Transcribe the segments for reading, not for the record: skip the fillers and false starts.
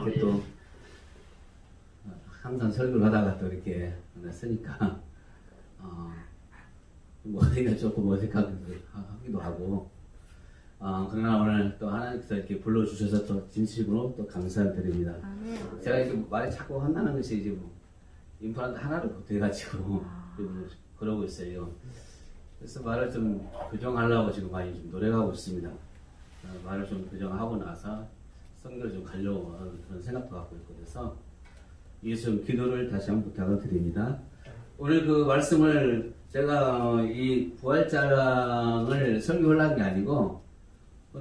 이렇게 또 항상 설교를 하다가 또 이렇게 쓰니까 머리가 조금 어색하기도 하고 그러나 오늘 또 하나님께서 이렇게 불러주셔서 또 진심으로 또 감사드립니다. 제가 이렇게 말이 자꾸 한다는 것이 이제 뭐 임플란트 하나로 돼가지고 그러고 있어요. 그래서 말을 좀 교정하려고 지금 많이 좀 노력하고 있습니다. 말을 좀 교정하고 나서 성교를 좀 가려고 하는 그런 생각도 갖고 있고 그래서 이에서 좀 기도를 다시 한번 부탁을 드립니다. 오늘 그 말씀을 제가 이 부활장을 설교하려는 게 아니고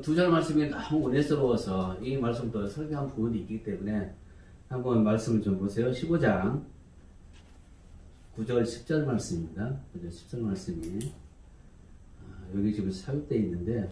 두 절 말씀이 너무 은혜스러워서 이 말씀도 설교한 부분이 있기 때문에 한번 말씀을 좀 보세요. 15장 9절 10절 말씀입니다. 9절 10절 말씀이 여기 지금 삽입되어 있는데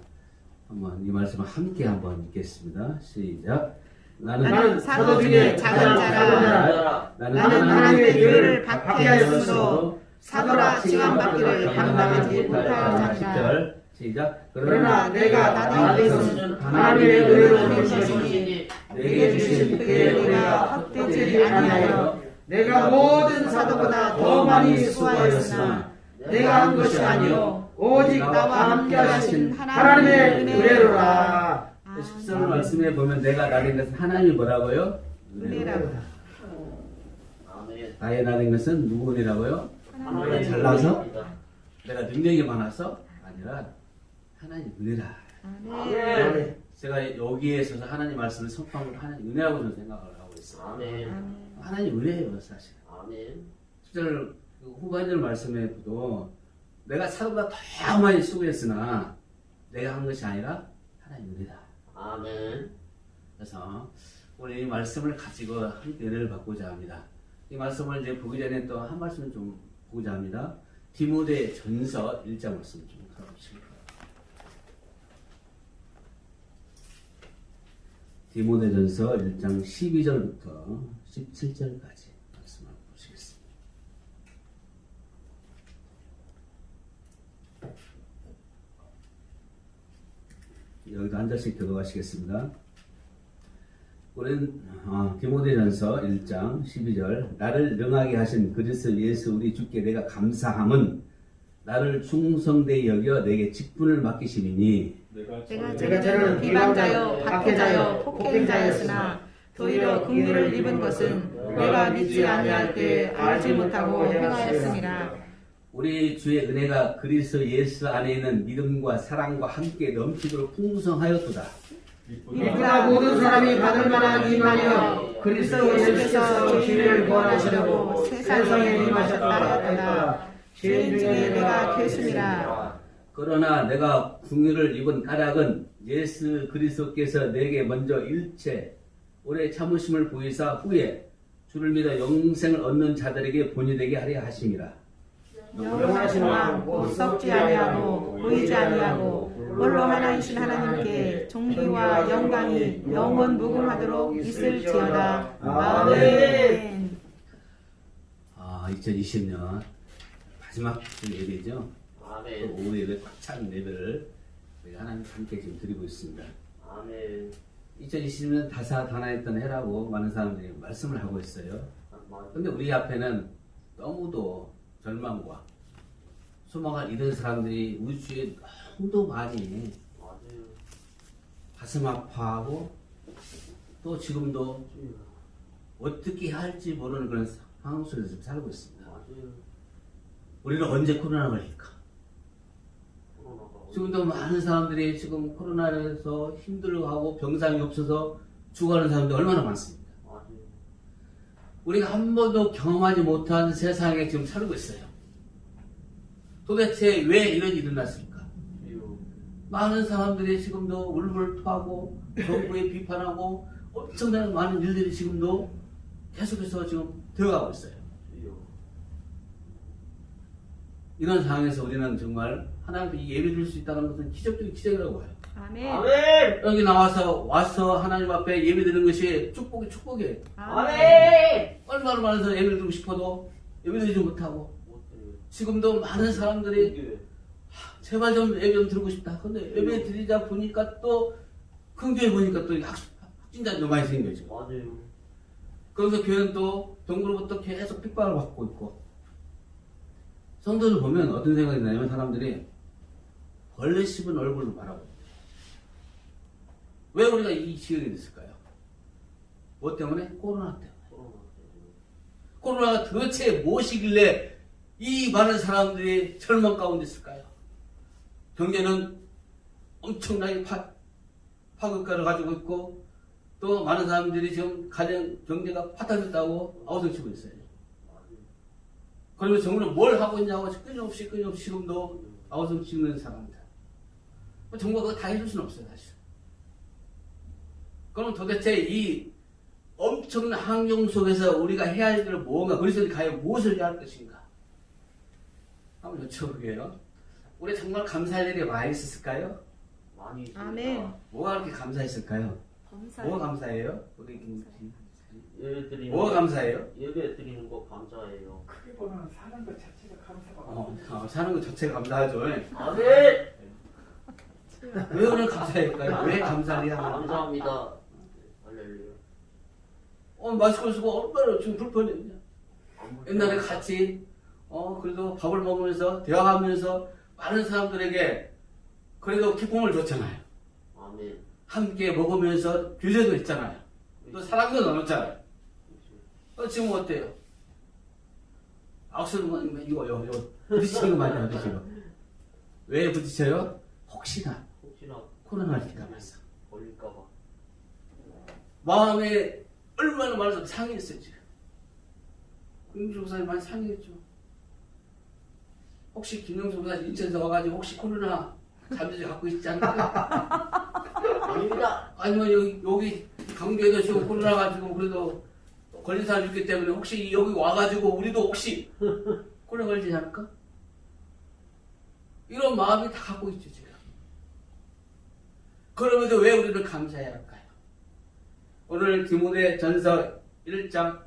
한번 이 말씀을 함께 한번 읽겠습니다. 시작. 나는 사도 중에 작은 자라. 나는 하나님의 교회를 받게 하였으므로 사도라 칭함받기를 감당하지 못할 자니라. 시작. 그러나 내가 나된 것은 하나님의 의로 된 것이니 내게 주신 그의 은혜가 헛되지 아니하여 내가 모든 사도보다 더 많이 수고하였으나 내가 한 것이 아니요 오직 나와 함께 하신 하나님의 은혜로라. 10절 말씀에 보면 내가 나된 것은 하나님이 뭐라고요? 은혜라고. 나의 나된 것은 누구 은혜라고요? 내가 잘나서? 내가 능력이 많아서? 아니라 하나님 은혜라. 제가 여기에 있어서 하나님 말씀을 선포하면 하나님 은혜라고 저는 생각을 하고 있어요. 하나님 은혜예요 사실. 10절 후반절 말씀에도 내가 사도보다 더 많이 수고했으나 내가 한 것이 아니라 하나님 은혜다. 아멘. 그래서 오늘 이 말씀을 가지고 함께 은혜를 받고자 합니다. 이 말씀을 이제 보기 전에 또 한 말씀 좀 보고자 합니다. 디모데 전서 1장 말씀 좀 가보시겠습니다. 디모데 전서 1장 12절부터 17절까지 말씀을 보시겠습니다. 여기도 한 절씩 들어가시겠습니다. 우리는 디모데전서 1장 12절 나를 능하게 하신 그리스도 예수 우리 주께 내가 감사함은 나를 충성되이 여겨 내게 직분을 맡기시리니 내가 저는 비방자요 박해자요 폭행자였으나 도리어 긍휼을 입은 것은 내가 믿지 아니할 때 알지 못하고 행하였습니다. 우리 주의 은혜가 그리스도 예수 안에 있는 믿음과 사랑과 함께 넘치도록 풍성하였도다. 이보다 모든 사람이 받을 만한 임하여 그리스도 예수께서 죄를 구원하시려고 세상에 임하셨다 하였도다. 죄인 중에 내가 죄수니라. 그러나 내가 긍휼을 입은 까닭은 예수 그리스도께서 내게 먼저 일체 오래 참으심을 보이사 후에 주를 믿어 영생을 얻는 자들에게 본이 되게 하려 하심이라. 영원하신 왕 썩지 아니하고 보이지 아니하고 홀로 하나이신 하나님께 존귀와 영광이 영원 무궁하도록 있을지어다. 아멘. 2020년 마지막 예배죠. 아멘. 또 오후 예배 꽉 찬 예배를 우리 하나님 함께 지금 드리고 있습니다. 아멘. 2020년 다사다난했던 해라고 많은 사람들이 말씀을 하고 있어요. 근데 우리 앞에는 너무도 절망과 소망을 잃은 사람들이 우리 주위에 너무도 많이 가슴 아파하고 또 지금도 어떻게 할지 모르는 그런 상황 속에서 지금 살고 있습니다. 우리는 언제 코로나 걸릴까? 지금도 많은 사람들이 지금 코로나에서 힘들어하고 병상이 없어서 죽어가는 사람들이 얼마나 많습니까? 우리가 한 번도 경험하지 못한 세상에 지금 살고 있어요. 도대체 왜 이런 일이 일어났을까? 많은 사람들이 지금도 울분을 토하고 정부에 비판하고 엄청나게 많은 일들이 지금도 계속해서 지금 되어가고 있어요. 이런 상황에서 우리는 정말 하나님께 예배드릴 수 있다는 것은 기적적인 기적이라고 봐요. 아멘. 아멘. 여기 와서 하나님 앞에 예배드리는 것이 축복이에요. 아멘. 얼마나 많은 사람이 예배를 드리고 싶어도 예배드리지 못하고 지금도 많은 사람들이 제발 좀 예배 좀 드리고 싶다. 근데 예배 드리자 보니까 또 긍정해 보니까 또 진짜 너무 많이 생긴 거죠. 맞아요. 그래서 교회는 또 정부로부터 계속 핍박을 받고 있고, 성도들 보면 어떤 생각이 나냐면 사람들이 벌레 씹은 얼굴로 바라보고, 왜 우리가 이 지경이 됐을까요? 뭐 때문에? 코로나 때문에. 코로나가 도대체 무엇이길래 이 많은 사람들이 절망 가운데 있을까요? 경제는 엄청나게 파급가를 가지고 있고, 또 많은 사람들이 지금 가정 경제가 파탄됐다고 아우성치고 있어요. 그러면 정부는 뭘 하고 있냐고 끊임없이 지금도 아우성치는 사람들. 정부가 그거 다 해줄 수는 없어요, 사실. 그럼 도대체 이 엄청난 환경 속에서 우리가 해야 할 일은 뭔가, 그리스도인이 과연 무엇을 해야 할 것인가? 한번 여쭤볼게요. 우리 정말 감사할 일이 많이 있었을까요? 많이 있습니다. 아멘. 뭐가 그렇게 감사했을까요? 뭐가 감사해요? 우리 김씨. 예배 드리는 뭐가 감사해요? 예배 드리는 거 감사해요. 크게 보면 사는 것 자체가 감사가 사는 것 자체가 감사하죠. 아멘. 왜 오늘 감사할까요? 왜 감사해야 하나? 감사합니다. 할렐루야. 마스크를 쓰고 얼마나 지금 불편했냐. 옛날에 같이 그래도 밥을 먹으면서 대화하면서 많은 사람들에게 그래도 기쁨을 줬잖아요. 아멘. 함께 먹으면서 교제도 했잖아요. 또 사랑도 나눴잖아요. 지금 어때요? 악수는 이거 부딪히는 거 많이 부딪혀요. 왜 부딪혀요? 혹시나 코로나를 기다려서 걸릴까봐. 마음에 얼마나 많은 상했어요 지금. 김영수 목사님 많이 상했죠. 혹시 김영수 목사님 인천에서 와가지고 혹시 코로나 잠재 갖고 있지 않을까? 아닙니다. 아니면 여기 강주에도 지금 코로나 가지고 그래도 걸린 사람이 있기 때문에 혹시 여기 와가지고 우리도 혹시 코로나 걸리지 않을까? 이런 마음이 다 갖고 있죠 지금. 그럼에도 왜 우리를 감사해야 할까요? 오늘 디모데 전서 1장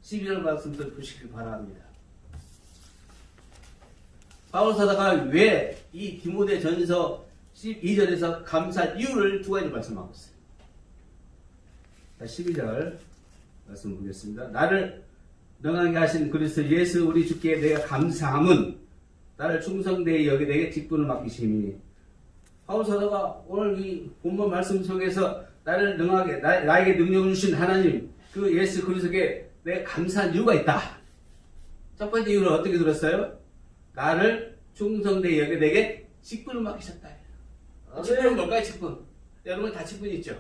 12절 말씀도 보시길 바랍니다. 바울 사도가 왜 이 디모데 전서 12절에서 감사할 이유를 두 가지 말씀하고 있어요. 12절 말씀 보겠습니다. 나를 능하게 하신 그리스도 예수 우리 주께 내가 감사함은 나를 충성되이 여기 내게 직분을 맡기심이니. 바울 사도가 오늘 이 본문 말씀 속에서 나를 능하게 나에게 능력을 주신 하나님 그 예수 그리스도께 내가 감사한 이유가 있다. 첫 번째 이유는 어떻게 들었어요? 나를 충성되이 여기 내게 직분을 맡기셨다. 직분은 뭘까요? 직분. 여러분 다 직분이 있죠.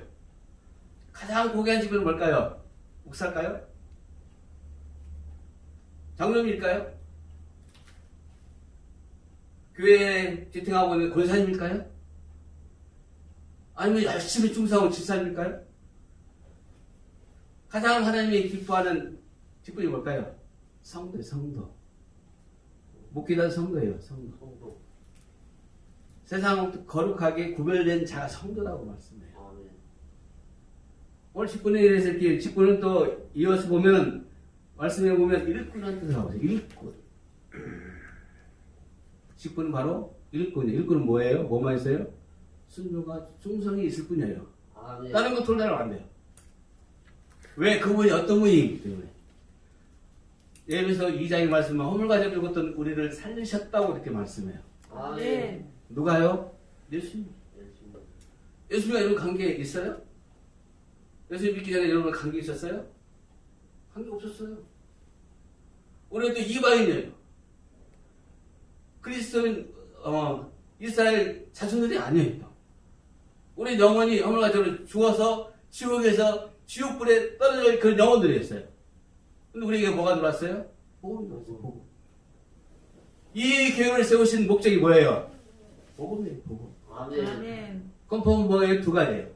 가장 고귀한 직분은 뭘까요? 목사일까요? 장로님일까요? 교회에 지탱하고 있는 권사님일까요? 아니면 열심히 충성하고 집사님일까요? 가장 하나님이 기뻐하는 직분이 뭘까요? 성도예요, 성도. 목기단 성도예요, 성도. 세상 거룩하게 구별된 자가 성도라고 말씀해요. 아멘. 오늘 직분에 대해서 이렇게 직분은 또 이어서 보면 말씀해 보면 일꾼이라는 뜻을 하고 있어요. 일꾼. 직분은 바로 일꾼이에요. 일꾼은 뭐예요? 뭐만 있어요? 순종과 충성이 있을 뿐이에요. 아멘. 다른 거 돌려면 안 돼요. 왜? 그분이 어떤 분이기 때문에. 예배서 2장의 말씀은 허물과 죄를 걷던 우리를 살리셨다고 이렇게 말씀해요. 아멘. 누가요? 예수님. 예수님. 예수님과 여러분 관계 있어요? 예수님 믿기 전에 여러분 관계 있었어요? 관계 없었어요. 우리는 또 이방인이에요. 그리스도는 이스라엘 자손들이 아니에요. 우리 영혼이 허물과 죄로 죽어서 지옥에서 지옥불에 떨어져 그 영혼들이었어요. 근데 우리에게 뭐가 들어왔어요? 복음이 들어왔어요. 복음. 이 교회를 세우신 목적이 뭐예요? 복음이에요. 복음. 아멘. 아멘. 그럼 복음은 뭐예요? 두 가지예요.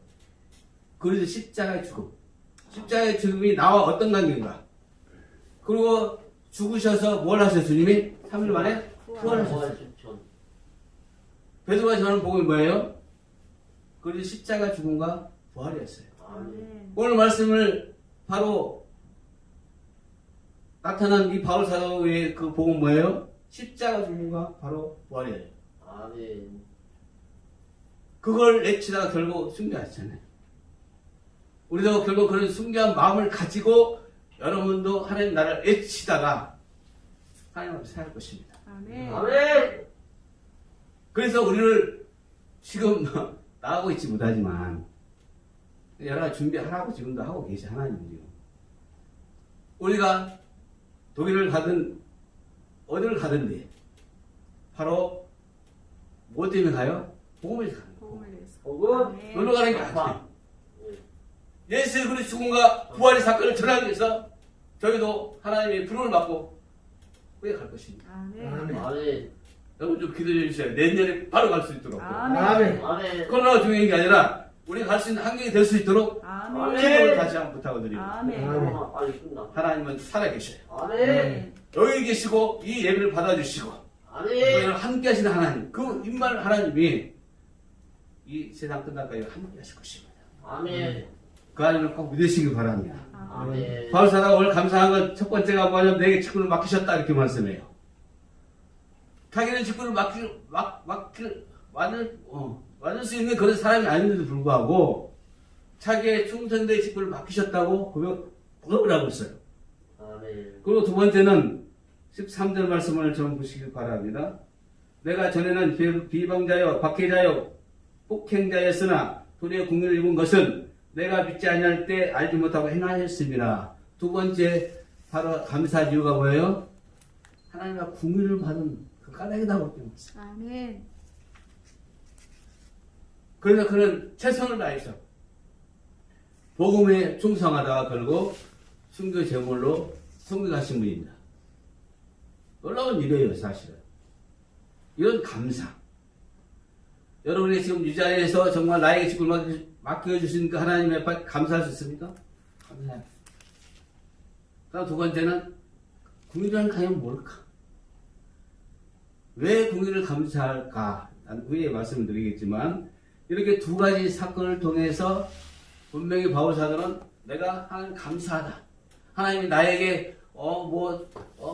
그리고 십자가의 죽음. 십자가의 죽음이 나와 어떤 관계인가? 그리고 죽으셔서 뭘 하셨어요? 주님이 3일 만에 부활하셨어요. 십천. 베드로가 전하는 복음이 뭐예요? 그리고 십자가 죽음과 부활이었어요. 아멘. 오늘 말씀을 바로 나타난 이 바울 사도의 그 복음 뭐예요? 십자가 죽음과 바로 부활이에요. 아멘. 그걸 내치다가 결국 승리하셨잖아요. 우리도 결국 그런 순결한 마음을 가지고 여러분도 하나님 나라를 애치다가 하나님 앞에 살 것입니다. 아멘. 아멘. 그래서 우리를 지금 나가고 있지 못하지만 여러 가지 준비하라고 지금도 하고 계시 하나님이요. 우리가 독일을 가든 어디를 가든지 바로 뭐 때문에 가요? 복음을 가는 거예요. 복음을 위해서. 복음. 아멘. 놀러 가는 게 아니에요. 예수의 그리스도의 죽음과 부활의 사건을 전하기 위해서 저희도 하나님의 부름을 받고 그에 갈 것입니다. 아멘. 아멘. 아멘. 여러분 좀 기도해 주세요. 내년에 바로 갈 수 있도록. 아멘. 아멘. 코로나가 중요한 게 아니라 우리가 갈 수 있는 환경이 될 수 있도록 아멘. 기도를 다시 한번 부탁을 드립니다. 아멘. 아멘. 빨리 끝나. 하나님은 살아계셔요. 아멘. 여기 계시고 이 예배를 받아주시고 아멘. 저희를 함께 하시는 하나님, 그 임말 하나님이 이 세상 끝날까지 함께 하실 것입니다. 아멘. 그 하나님을 꼭 믿으시기 바랍니다. 아멘. 바울사가 오늘 감사한 건 첫 번째가 뭐냐면 내게 직분을 맡기셨다 이렇게 말씀해요. 자기는 직분을 받을 수 있는 그런 사람이 아닌데도 불구하고 자기의 충성된 직분을 맡기셨다고 고백을 하고 있어요. 아멘. 그리고 두 번째는 13절 말씀을 좀 보시기 바랍니다. 내가 전에는 비방자요 박해자요 폭행자였으나 도리어 국민을 입은 것은 내가 믿지 아니할 때 알지 못하고 행하였습니다. 두 번째 바로 감사한 이유가 뭐예요? 하나님과 국민을 받은 그 까닭이라고 때문이었어요. 아멘. 그래서 그는 최선을 다해서 복음에 충성하다가 결국 순교 제물로 성교하신 분입니다. 놀라운 일이에요, 사실은. 이런 감사. 여러분이 지금 이 자리에서 정말 나에게 직분을 맡겨주신 그 하나님의 앞에 감사할 수 있습니까? 감사해요. 그다음 두 번째는 국민이라는 가면 뭘까? 왜 국민을 감사할까? 난 후에 말씀을 드리겠지만 이렇게 두 가지 사건을 통해서 분명히 바울사도는 내가 하나님 감사하다. 하나님이 나에게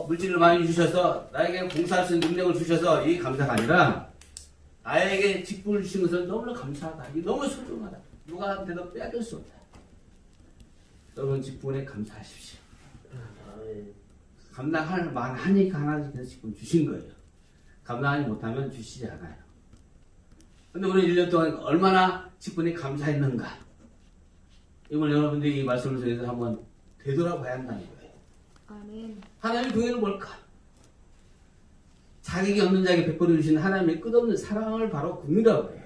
물질을 많이 주셔서 나에게 봉사할 수 있는 능력을 주셔서 이 감사가 아니라 나에게 직분을 주신 것은 너무나 감사하다. 이게 너무 소중하다. 누구한테도 빼앗길 수 없다. 여러분 직분에 감사하십시오. 감당할 만하니까 하나님께서 직분 주신 거예요. 감당하지 못하면 주시지 않아요. 근데 우리 1년 동안 얼마나 직분에 감사했는가. 이걸 여러분들이 이 말씀을 통해서 한번 되돌아봐야 한다는 거예요. 아멘. 하나님의 구원은 뭘까? 자격이 없는 자에게 베풀어 주신 하나님의 끝없는 사랑을 바로 국민이라고 해요.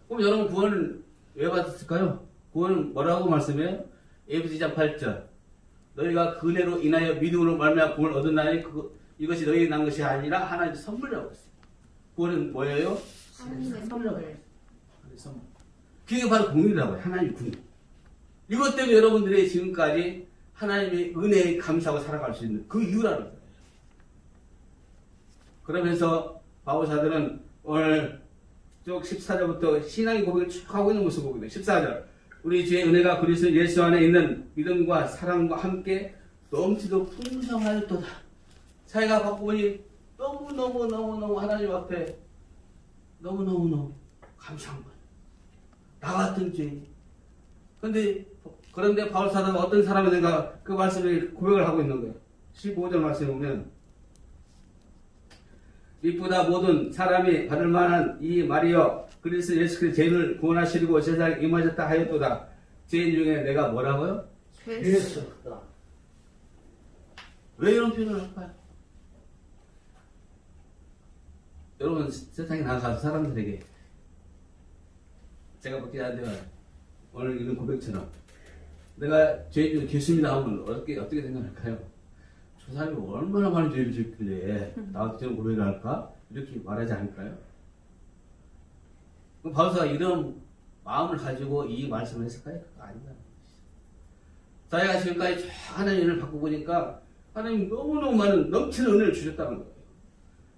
그럼 여러분 구원을 왜 받았을까요? 구원은 뭐라고 말씀해요? 에베소서 8절. 너희가 그 은혜로 인하여 믿음으로 말미암아 구원을 얻었나니 이것이 너희에게 난 것이 아니라 하나님의 선물이라고 했어요. 구원은 뭐예요? 하나님의 선물. 하나님의 선물. 그게 바로 국민이라고 해요. 하나님의 국민. 이것 때문에 여러분들이 지금까지 하나님의 은혜에 감사하고 살아갈 수 있는 그 이유라는 거예요. 그러면서 바울사들은 오늘 쭉 14절부터 신앙의 고백을 쭉 하고 있는 모습을 보게 돼요. 14절. 우리 주의 은혜가 그리스도 예수 안에 있는 믿음과 사랑과 함께 넘치도록 풍성하였도다. 자기가 받고 보니 너무너무 하나님 앞에 너무너무 감사한 거예요. 나 같은 죄인. 그런데 바울사도는 어떤 사람인가 그 말씀을 고백을 하고 있는 거예요. 15절 말씀에 보면 이보다 모든 사람이 받을 만한 이 말이여 그리스도 예수 그리스도 죄인을 구원하시려고 세상에 임하셨다 하였도다. 죄인 중에 내가 뭐라고요? 죄수. 왜 이런 표현을 할까요? 여러분 세상에 나가서 사람들에게 제가 밖에 안 돼요. 오늘 이런 고백처럼 내가 죄인 중에 죄수입니다 하면 어떻게 생각할까요? 저 사람이 얼마나 많은 죄를 짓길래 나한테 저런 고백을 할까? 이렇게 말하지 않을까요? 그럼 바울사가 이런 마음을 가지고 이 말씀을 했을까요? 그거 아니다. 자기가 지금까지 쭉 하나님의 은혜를 받고 보니까 하나님 너무너무 많은 넘치는 은혜를 주셨다는 거예요.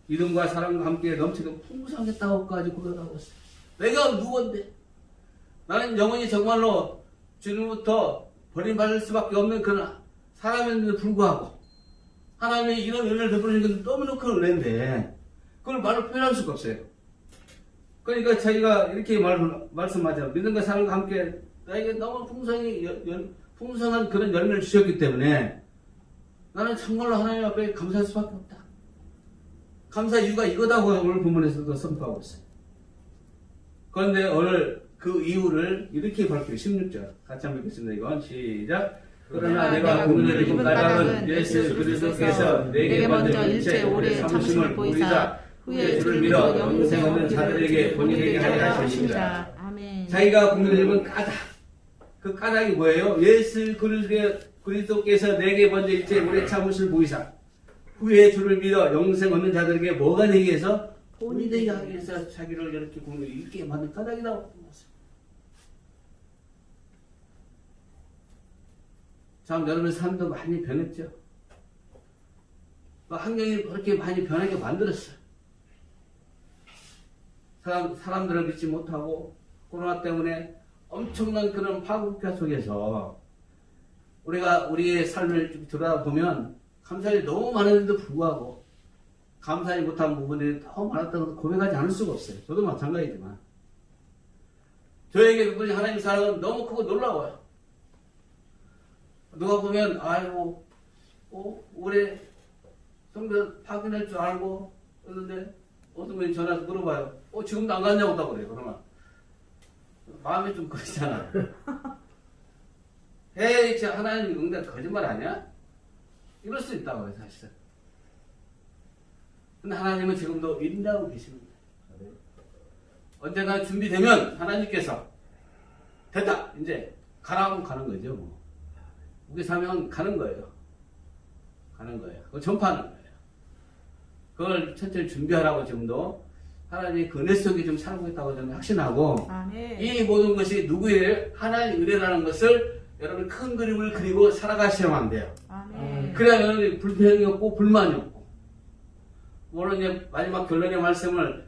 믿음과 사랑과 함께 넘치는 풍성했다고까지 고백하고 있어요. 내가 누구인데? 나는 영원히 정말로 주님부터 버림받을 수밖에 없는 그런 사람인데도 불구하고 하나님의 이런 은혜를 베풀어 주신 건 너무너무 큰 은혜인데 그걸 말로 표현할 수가 없어요. 그러니까 자기가 이렇게 말씀하잖아요. 믿음과 사랑과 함께 나에게 너무 풍성한 그런 열매를 주셨기 때문에 나는 정말로 하나님 앞에 감사할 수밖에 없다. 감사 이유가 이거다고 오늘 본문에서도 선포하고 있어요. 그런데 오늘 그 이유를 이렇게 밝히고 16절 같이 한번 읽겠습니다. 이건 시작. 그러나 내가 오늘 입은 까닭은 예수 그리스도께서 내게 먼저 일체 오래 참으심을 보이사 후에 주를 믿어 영생 없는 자들에게 본인에게 하려 하십니다. 아멘. 자기가 국민을 입은 까닭, 그 까닭이 뭐예요? 예수 그리스도께서 내게 먼저 일체 오래 참으심을 보이사 후에 주를 믿어 영생 얻는 자들에게 뭐가 되기 위해서? 본인에게 하기 위해서 자기를 이렇게 국민을 읽게 만든 까닭이라고 했어요. 참 여러분의 삶도 많이 변했죠. 환경이 그렇게 많이 변하게 만들었어요. 사람들을 믿지 못하고 코로나 때문에 엄청난 그런 파국화 속에서 우리가 우리의 삶을 좀 들여다보면 감사히 너무 많은데도 불구하고 감사히 못한 부분들이 너무 많았다고 해서 고백하지 않을 수가 없어요. 저도 마찬가지지만 저에게 그분이 하나님 사랑은 너무 크고 놀라워요. 누가 보면 아이고 올해 성교 파견할 줄 알고 그러는데 어떤 분이 전화해서 물어봐요. 지금도 안 갔냐고 다 그래요. 그러면 마음이 좀 그러잖아. 에이 진짜 하나님 응답 거짓말 아니야? 이럴 수 있다고 해요 사실은. 근데 하나님은 지금도 인도하고 계십니다. 언젠가 준비되면 하나님께서 됐다 이제 가라고 가는 거죠. 뭐. 우리 사명 가는 거예요. 가는 거예요. 그걸 전파하는 거예요. 그걸 천천히 준비하라고 지금도 하나님의 그 은혜 속에 좀 살고 있다고 저는 확신하고 아멘. 이 모든 것이 누구예요? 하나님의 은혜라는 것을 여러분 큰 그림을 그리고 살아가시면 안 돼요. 아멘. 그래야 여러분이 불평이 없고 불만이 없고 물론 이제 마지막 결론의 말씀을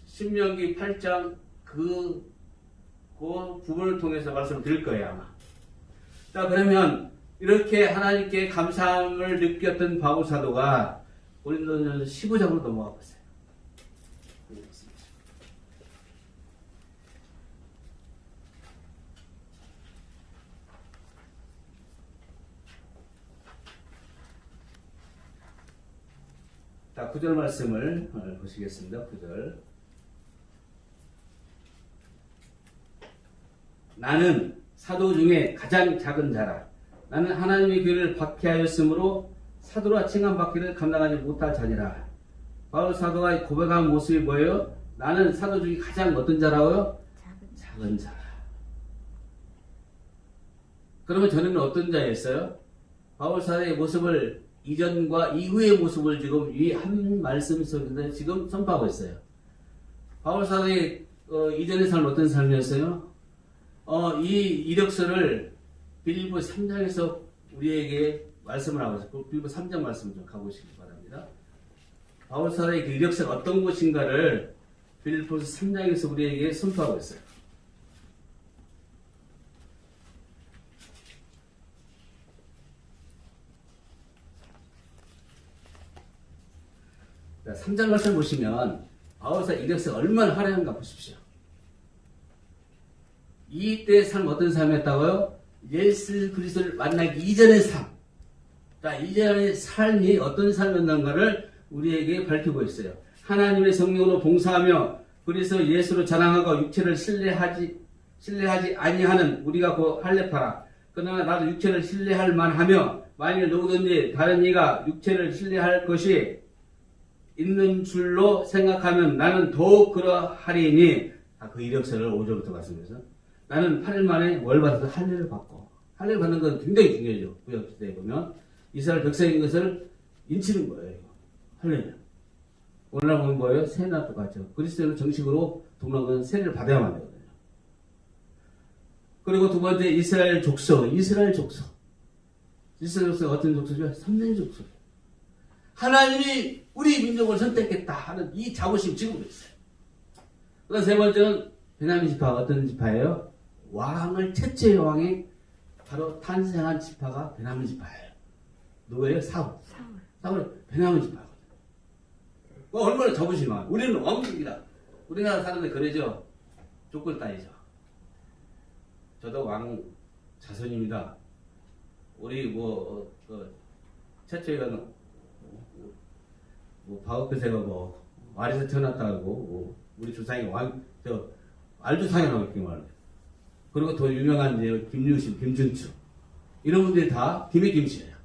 신명기 8장 그 부분을 통해서 말씀을 드릴 거예요 아마. 자 그러면 이렇게 하나님께 감사함을 느꼈던 바울 사도가 고린도전서 15장으로 넘어가 보세요. 자 9절 말씀을 보시겠습니다. 9절. 나는 사도 중에 가장 작은 자라. 나는 하나님의 귀를 박해하였으므로 사도라 칭함받기를 감당하지 못할 자니라. 바울 사도가 고백한 모습이 뭐예요? 나는 사도 중에 가장 어떤 자라고요? 작은 자라. 그러면 전에는 어떤 자였어요? 바울 사도의 모습을 이전과 이후의 모습을 지금 이 한 말씀 속에서 지금 선포하고 있어요. 바울 사도의 이전의 삶은 어떤 삶이었어요? 이 이력서를 빌립보 3장에서 우리에게 말씀을 하고 있어요. 빌립보 3장 말씀 좀 가보시기 바랍니다. 바울 사도의 그 이력서가 어떤 것인가를 빌립보 3장에서 우리에게 선포하고 있어요. 자, 3장 말씀 보시면 바울 사도 이력서가 얼마나 화려한가 보십시오. 이때의 삶 어떤 삶이었다고요? 예수 그리스도를 만나기 이전의 삶. 자, 이전의 삶이 어떤 삶이었는가를 우리에게 밝히고 있어요. 하나님의 성령으로 봉사하며 그리스도 예수로 자랑하고 육체를 신뢰하지 아니하는 우리가 그 할례파라. 그러나 나도 육체를 신뢰할 만하며 만일 누구든지 다른 이가 육체를 신뢰할 것이 있는 줄로 생각하면 나는 더욱 그러하리니. 그 이력서를 5절부터 말씀드려서 나는 8일 만에 뭘 받아서 할례를 받고, 할례를 받는 건 굉장히 중요해요. 구약시대에 보면 이스라엘 백성인 것을 인치는 거예요. 이거. 할례는 오늘날 보면 뭐예요? 세나 똑같죠. 그리스도는 정식으로 동난 건 세례를 받아야만 되거든요. 그리고 두 번째 이스라엘 족속. 이스라엘 족속은 어떤 족속이죠? 3년 족속. 하나님이 우리 민족을 선택했다 하는 이 자부심 지금도 있어요. 그다음 세 번째는 베냐민 지파. 어떤 지파예요? 왕을 최초의 왕이 바로 탄생한 지파가 베냐민 지파예요. 누구예요? 사울. 베냐민 지파거든요. 얼마나 자부심만. 우리는 왕족이다. 우리나라 사람들 그러죠. 족골 따위죠. 저도 왕 자손입니다. 우리 최초에가 바우크세가 말에서 태어났다고 우리 조상이 알조상이라고 이렇게 말해요. 그리고 더 유명한 김유신, 김준추 이런 분들이 다 김의 김씨예요.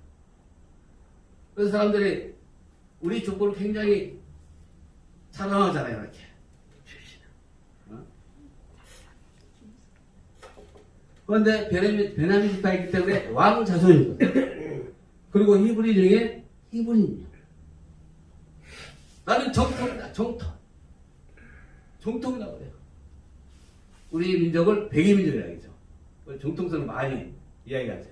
그래서 사람들이 우리 족보를 굉장히 자랑하잖아요, 이렇게. 그런데 베냐민 지파가 있기 때문에 왕 자손이거든요. 그리고 히브리 중에 히브리인이요. 나는 정통이다, 정통. 정통이라고 그래요. 우리 민족을 백이민족이라고 하죠. 정통성을 많이 이야기하죠.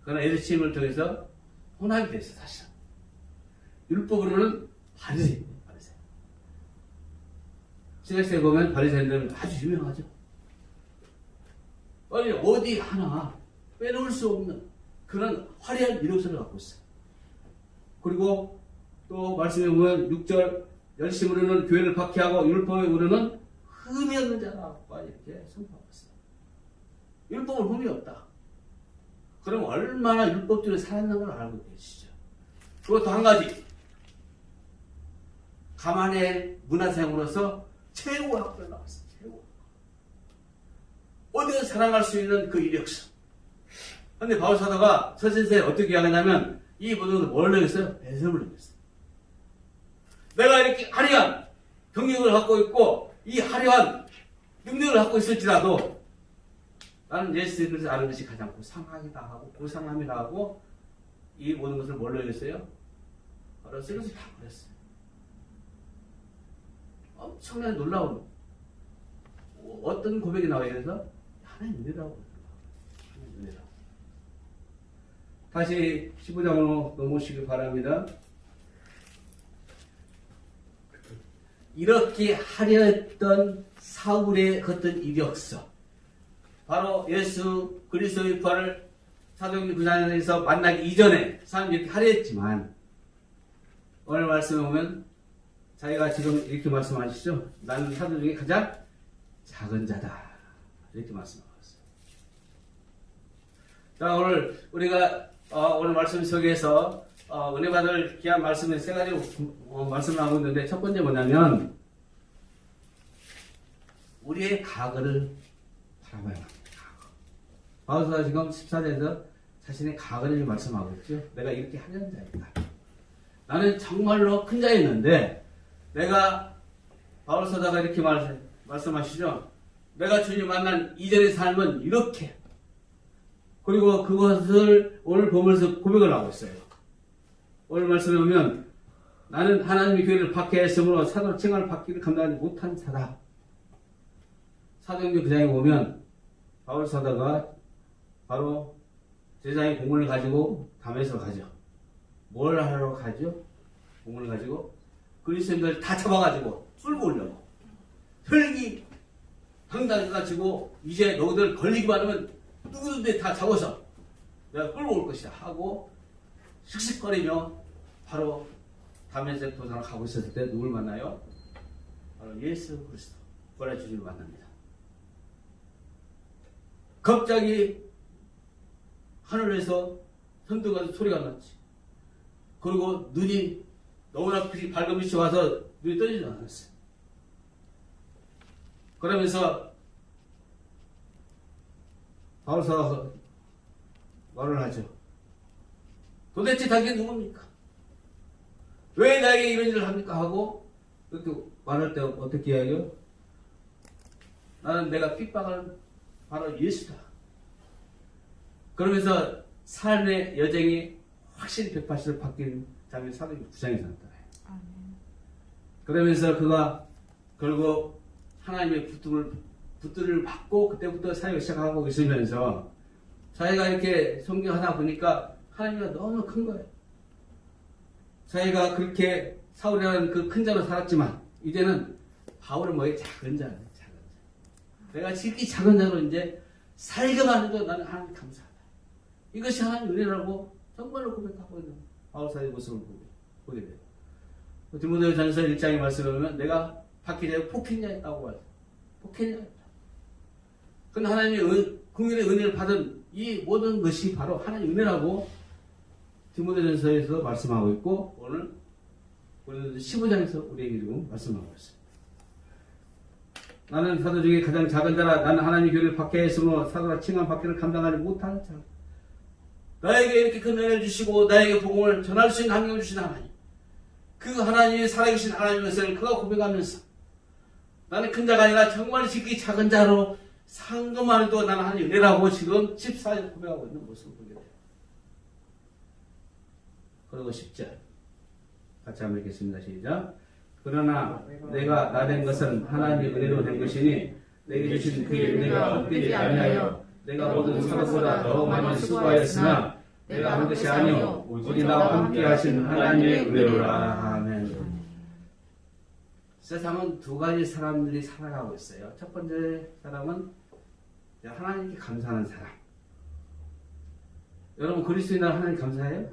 그러나 예수님을 통해서 혼합이 됐어, 사실은. 율법으로는 바리새인이에요, 바리새인. 신약시대에 보면 바리새인들은 아주 유명하죠. 아니, 어디 하나 빼놓을 수 없는 그런 화려한 이력서를 갖고 있어요. 그리고 또 말씀해 보면 6절 열심으로는 교회를 박해하고 율법에 우르는 흠이 없는 자라고 이렇게 선포하고 있어요. 율법은 흠이 없다. 그럼 얼마나 율법주의를 살았는 걸 알고 계시죠. 그리고 또 한 가지, 가만의 문화생으로서 최고 학벌을 나왔어요. 최고. 어디서 사랑할 수 있는 그 이력서. 근데 바울 사도가 서신서에 어떻게 이야기하냐면 이 모든 것을 뭘 내겠어요? 배설을 내겠어요. 내가 이렇게 화려한 경력을 갖고 있고 이 화려한 능력을 갖고 있을지라도 나는 예수 그리스도를 아는 것이 가장 고상하기다 하고 고상함이다 하고 이 모든 것을 뭘로 얘기했어요? 바로 쓰면서 다 버렸어요. 엄청나게 놀라운 어떤 고백이 나와야 돼서 하나님 은혜라고 하나님 은혜라고. 다시 15장으로 넘어오시기 바랍니다. 이렇게 화려했던 사울의 어떤 이력서, 바로 예수 그리스도의 부활을 사도행전 9장에서 만나기 이전에 사람이 이렇게 화려했지만 오늘 말씀에 보면 자기가 지금 이렇게 말씀하시죠. 나는 사도 중에 가장 작은 자다 이렇게 말씀하고 있어요. 자, 오늘 우리가 오늘 말씀 속에서 은혜 받을 귀한 말씀을 세 가지 말씀을 하고 있는데 첫 번째 뭐냐면 우리의 과거를 바라봐야 합니다. 바울사가 지금 14절에서 자신의 과거를 말씀하고 있죠. 내가 이렇게 하는 자이다. 나는 정말로 큰 자였는데 내가 바울사가 이렇게 말씀하시죠. 내가 주님 만난 이전의 삶은 이렇게. 그리고 그것을 오늘 보면서 고백을 하고 있어요. 오늘 말씀에 보면 나는 하나님의 교회를 박해했으므로 사도 칭함을 받기를 감당하지 못한 자다. 사도행전 9장에 보면 바울 사도가 바로 제자의 공문을 가지고 다메섹으로 가죠. 뭘 하러 가죠? 공문을 가지고 그리스도인들 다 잡아가지고 쏠고 오려고. 혈기 당당해가지고 이제 너희들 걸리기만 하면 누구든지 다 잡아서 내가 끌고 올 것이다 하고 씩씩거리며 바로 다메섹 도상을 가고 있었을 때 누굴 만나요? 바로 예수 그리스도 부활의 주님을 만납니다. 갑자기 하늘에서 천둥과 소리가 났지. 그리고 눈이 너무나 밝은 빛이 와서 눈이 떠지지 않았어요. 그러면서 바울사가 말을 하죠. 도대체 당신이 누굽니까? 왜 나에게 이런 일을 합니까? 하고 이렇게 말할 때 어떻게 해요? 나는 내가 핍박하는 바로 예수다. 그러면서 삶의 여정이 확실히 180도 바뀐 장면이 사도행전 9장에서 나타나요. 그러면서 그가 결국 하나님의 붙들을 받고 그때부터 사역을 시작하고 있으면서 자기가 이렇게 성경하다 보니까 하나님이 너무 큰 거예요. 자기가 그렇게 사울이라는 그 큰 자로 살았지만 이제는 바울은 뭐예요? 작은 자예요. 작은 자. 내가 지극히 작은 자로 이제 살게만 해도 나는 하나님 감사하다. 이것이 하나님 은혜라고 정말로 고백하고 있는 바울 사도의 모습을 보게 돼요. 디모데전서 1장에 말씀을 보면 내가 박해자의 폭행자였다고 하죠. 폭행자였다. 근데 하나님이 국민의 은혜를 받은 이 모든 것이 바로 하나님의 은혜라고 디모데전서에서 말씀하고 있고 오늘 15장에서 우리에게 지금 말씀하고 있어요. 나는 사도 중에 가장 작은 자라. 나는 하나님의 교회를 박해에 있으므로 사도라 칭함 받기를 감당하지 못하는 자. 나에게 이렇게 큰 은혜를 주시고 나에게 복음을 전할 수 있는 환경을 주신 하나님, 그 하나님이 살아계신 하나님의 그가 고백하면서 나는 큰 자가 아니라 정말 지극히 작은 자로 상금만 해도 나는 하나님 은혜라고 지금 14절 고백하고 있는 모습을 보게 돼요. 그리고 10절 같이 한번 읽겠습니다. 시작. 그러나 내가 나 된 것은 하나님의 은혜로 된 것이니 내게 주신 그의 은혜가 헛되지 아니하여 내가 모든 사람보다 더 많이 수고하였으나 내가 한 것이 아니요 오직 나와 함께 하신 하나님의 은혜로라. 아멘. 세상은 두 가지 사람들이 살아가고 있어요. 첫 번째 사람은 하나님께 감사하는 사람. 여러분 그리스도인은 하나님 감사해요? 아니에요.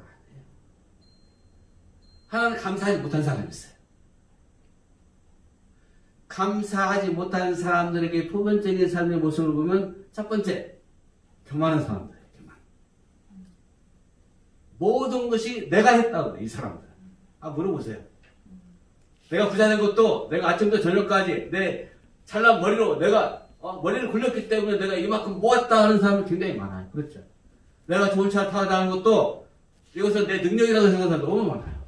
하나님 감사하지 못한 사람이 있어요. 감사하지 못하는 사람들에게 표면적인 삶의 모습을 보면 첫 번째, 교만한 사람들이에요. 교만. 모든 것이 내가 했다고 그래요. 이 사람들. 물어보세요. 내가 부자 된 것도 내가 아침부터 저녁까지 내 잘난 머리로 내가 머리를 굴렸기 때문에 내가 이만큼 모았다 하는 사람이 굉장히 많아요. 그렇죠? 내가 좋은 차를 타고 다니는 것도 이것은 내 능력이라고 생각하는 사람이 너무 많아요.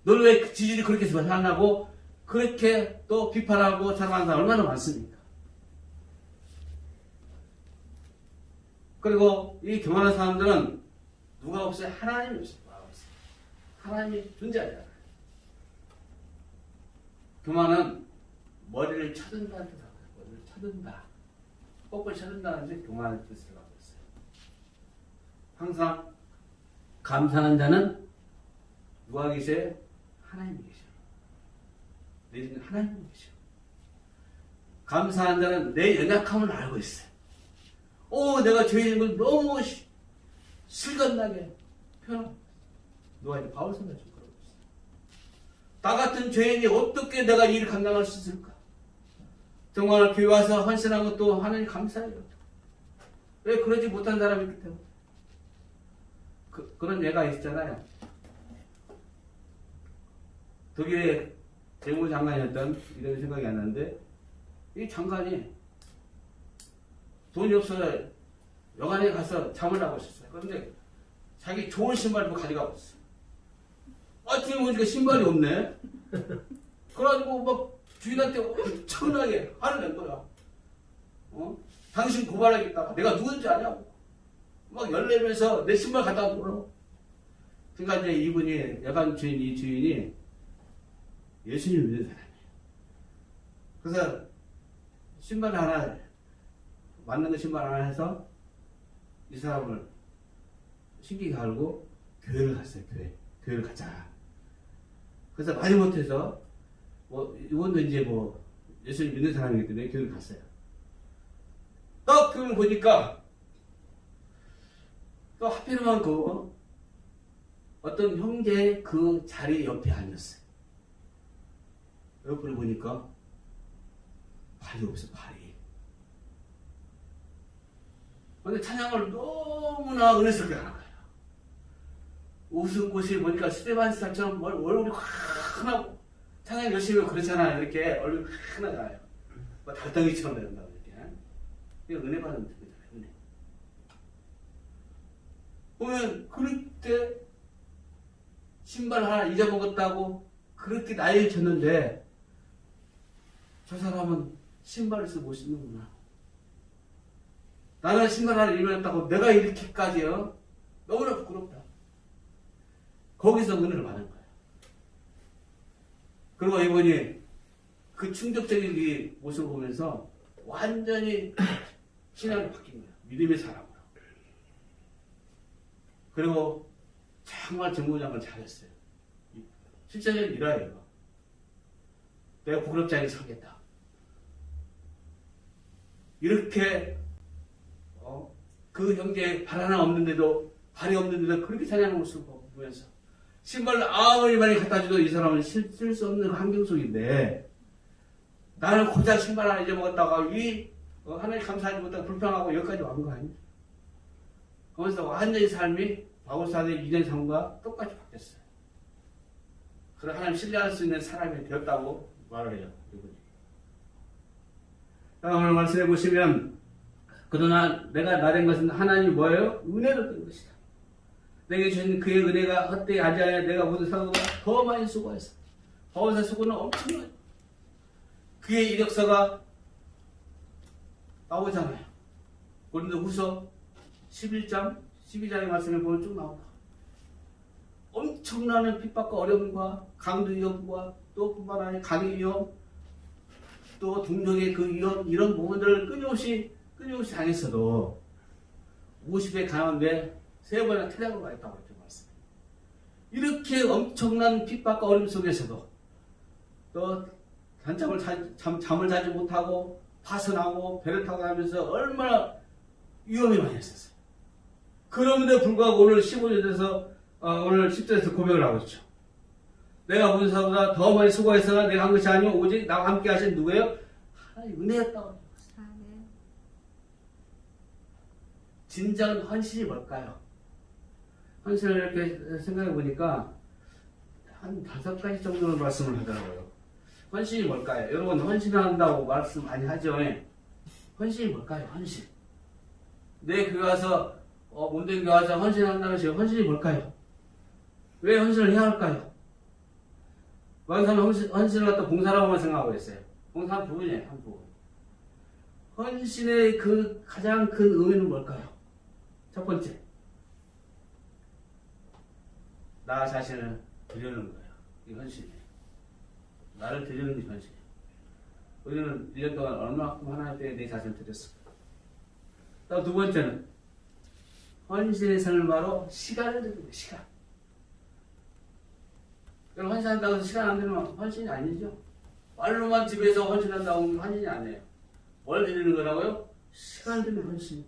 너는 왜 지질이 그렇게 살아나고 그렇게 또 비판하고 자랑하는 사람 얼마나 많습니까? 그리고 이 교만한 사람들은 누가 없어요? 하나님이 없어요. 하나님이 존재하지 않아요. 교만은 머리를 쳐든다는 뜻이에요. 머리를 쳐든다. 뽀뽀를 쳐든다는 게 교만의 뜻을 갖고 있어요. 항상 감사하는 자는 누가 계세요? 하나님이 계셔요. 내지는 하나님이 계셔요. 감사한 자는 내 연약함을 알고 있어요. 내가 죄인인 걸 너무 실감나게 표현하고 누가 이제 바울 선생님 좀 그러고 있어요. 나 같은 죄인이 어떻게 내가 이 일을 감당할 수 있을까? 정말 교회 와서 헌신한 것도 하나님 감사해요. 왜 그러지 못한 사람이 있기 때문에. 그런 예가 있잖아요. 독일의 재무장관이었던 이름이 생각이 안 나는데 이 장관이 돈이 없어서 여관에 가서 잠을 자고 있었어요. 그런데 자기 좋은 신발을 가져가고 있어요. 아침에 보니까 신발이 없네. 그래가지고 막 주인한테 엄청나게 화를 낸 거야. 당신 고발하겠다. 내가 누군지 아냐고. 막 열내면서 내 신발 갖다 놓으라고. 그러니까 이제 이분이 여관 주인, 이 주인이 예수님을 믿는 사람이에요. 그래서 신발 하나, 맞는 거 신발 하나 해서 이 사람을 신기 갈고 교회를 갔어요. 교회를 가자. 그래서 많이 못해서 이분도 이제 예수님 믿는 사람이기 때문에 교회를 갔어요. 딱 교회를 보니까 또 하필이면 어떤 형제의 그 자리 옆에 앉았어요. 옆을 보니까 발이 없어, 발이. 근데 찬양을 너무나 은혜스럽게 하는 거예요. 웃음꽃이 보니까 스테반스처럼 얼굴이 환하고 찬양 열심히 하고 그렇잖아요. 이렇게 얼굴이 환하잖아요. 달덩이처럼 된다고 이렇게. 이거 은혜 받는 느낌이잖아요. 은혜. 보면 그렇게 신발 하나 잊어먹었다고 그렇게 나이를 쳤는데 저 사람은 신발을 쓰고 못 신는구나. 나는 신발 하나 잃어버렸다고 내가 이렇게까지요? 너무나 부끄럽다. 거기서 은혜를 받은 거예요. 그리고 이분이 그 충격적인 이 모습을 보면서 완전히 신앙이 바뀐 거예요. 믿음의 사람으로. 그리고 정말 정부장을 잘했어요. 실제적인 일화예요. 내가 부끄럽지 않게 살겠다. 이렇게 그 형제 발 하나 없는데도 발이 없는데도 그렇게 찬양하는 모습을 보면서 신발을 아무리 많이 갖다 줘도 이 사람은 쓸 수 없는 환경 속인데 나는 고작 신발 하나 잊어먹었다가 이 하나님 감사하지 못하고 불평하고 여기까지 온 거 아니에요? 거기서 완전히 삶이 바울사도의 2년 삶과 똑같이 바뀌었어요. 그래서 하나님 신뢰할 수 있는 사람이 되었다고 말을 해요. 이분이. 오늘 말씀해 보시면 그러나 내가 나된 것은 하나님이 뭐예요? 은혜로 된 것이다. 내게 주신 그의 은혜가 헛되이 하지 아니하 내가 모든 사도보다 더 많이 수고했어. 바울사 수고는 엄청나요. 그의 이력서가 나오잖아요. 고린도후서 11장, 12장의 말씀을 보면 쭉 나온다. 엄청나는 핍박과 어려움과 강도 위험과 또 뿐만 아니라 강의 위험, 또 동족의 그 위험, 이런 부분들을 끊임없이 당했어도 50에 가는데 3번이나 퇴장을 받았다고 했죠. 말씀. 이렇게 엄청난 핍박과 어려움 속에서도 또 잠을 자지 못하고 파선하고 배를 타고 하면서 얼마나 위험이 많이 했었어요. 그런데 불구하고 오늘 15절에서 오늘 10절에서 고백을 하고 있죠. 내가 모든 사람보다 더 많이 수고해서 내가 한 것이 아니고 오직 나와 함께 하신 누구예요? 하나님 은혜였다고. 아멘. 진정한 헌신이 뭘까요? 헌신을 이렇게 생각해 보니까 한 5가지 정도の말씀을 하더라고요. 헌신이 뭘까요? 여러분 헌신한다고 말씀 많이 하죠. 헌신이 뭘까요? 헌신. 내 교회 와서 몸된 교회 와서 헌신한다는 것이 헌신이 뭘까요? 왜 헌신을 해야 할까요? 많은 사람은 헌신을 갖다 봉사라고만 생각하고 있어요. 봉사 한 부분이에요. 한 부분. 헌신의 그 가장 큰 의미는 뭘까요? 첫 번째, 나 자신을 드리는 거예요. 이게 헌신이에요. 나를 드리는 게 헌신이에요. 우리는 1년 동안 얼마큼 하나님 때에 내 자신을 드렸을까? 또 두 번째는 헌신의 삶을 바로 시간을 드리는 거예요. 시간. 여러분 헌신한다고 해서 시간 안 드리면 헌신이 아니죠. 말로만 집에서 헌신한다고 하면 헌신이 아니에요. 뭘 드리는 거라고요? 시간을 드리는 헌신.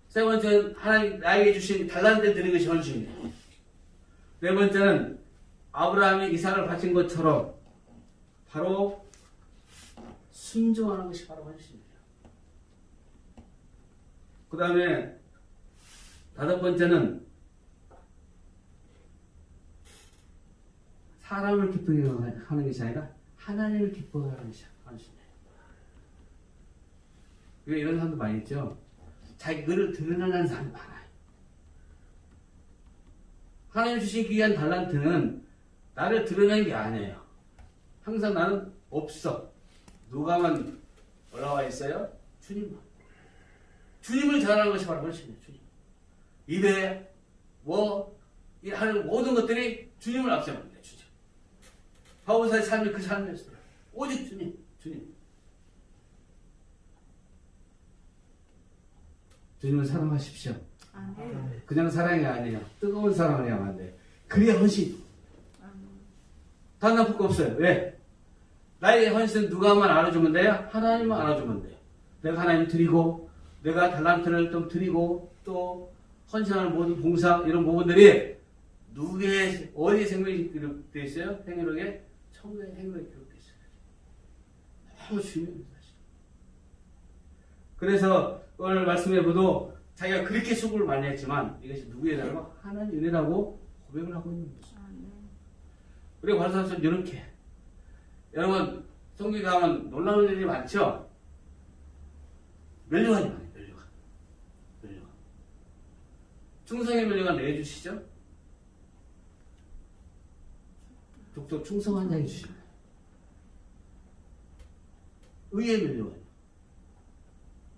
세 번째는 하나님 나에게 주신 달란트를 드리는 것이 헌신이에요. 네 번째는 아브라함이 이삭을 바친 것처럼 바로 순종하는 것이 바로 헌신이에요. 그 다음에 5번째는 사람을 기쁘게 하는 것이 아니라 하나님을 기쁘게 하는 것이 헌신이에요. 왜 이런 사람도 많이 있죠? 자기 의를 드러내는 사람이 많아요. 하나님 주신 귀한 달란트는 나를 드러내는 게 아니에요. 항상 나는 없어. 누가만 올라와 있어요? 주님만. 주님을 잘하는 것이 바로 헌신이에요. 주님. 입에 하는 모든 것들이 주님을 앞세우는 거예요. 주님. 바울사의 삶이 그 삶이었어요. 오직 주님. 주님을 사랑하십시오. 아멘. 그냥 사랑이 아니에요. 뜨거운 사랑을 해야만 안 돼요. 그래야 헌신. 단 나쁠 거 없어요. 왜? 나의 헌신은 누가만 알아주면 돼요? 하나님만 알아주면 돼요. 내가 하나님 드리고, 내가 달란트를 좀 드리고, 또 헌신하는 모든 봉사, 이런 부분들이 누구의, 어디에 생명이 기록되어 있어요? 행위록에? 천국의 행위록에 기록되어 있어요. 너무 중요해요, 사실. 그래서 오늘 말씀해보도 자기가 그렇게 수고를 많이 했지만 이것이 누구의 은혜라고? 하나님 은혜라고 고백을 하고 있는 거죠. 그리고 바로사서 이렇게 여러분 성경에 가면 놀라운 일이 많죠? 면류관이 많아요. 면류관. 충성의 면류관 내주시죠? 족속 충성한 자에게 주시는 거예요. 의의 면류관.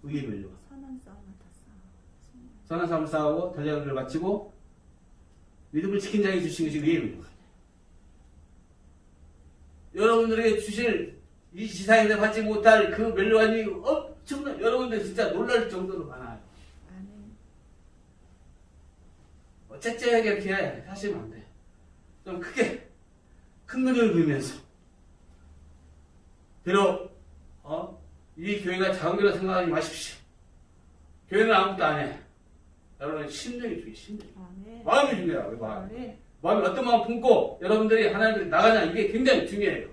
의의 면류관. 선한 싸움을 싸우고 전략을 마치고 믿음을 지킨 자에게 주신 것이 의의 면류관. 여러분들에게 주실 이 지상에서 받지 못할 그 면류관이 엄청난, 여러분들 진짜 놀랄 정도로 많아요. 째째하게 이렇게 하시면 안 돼요. 좀 크게 큰 그림을 그리면서 비록 이 교회가 작은 교회라 생각하지 마십시오. 교회는 아무것도 안 해. 여러분 심령이 중요해요. 심령. 마음이 중요해요. 마음이 어떤 마음 품고 여러분들이 하나님께 나가냐, 이게 굉장히 중요해요.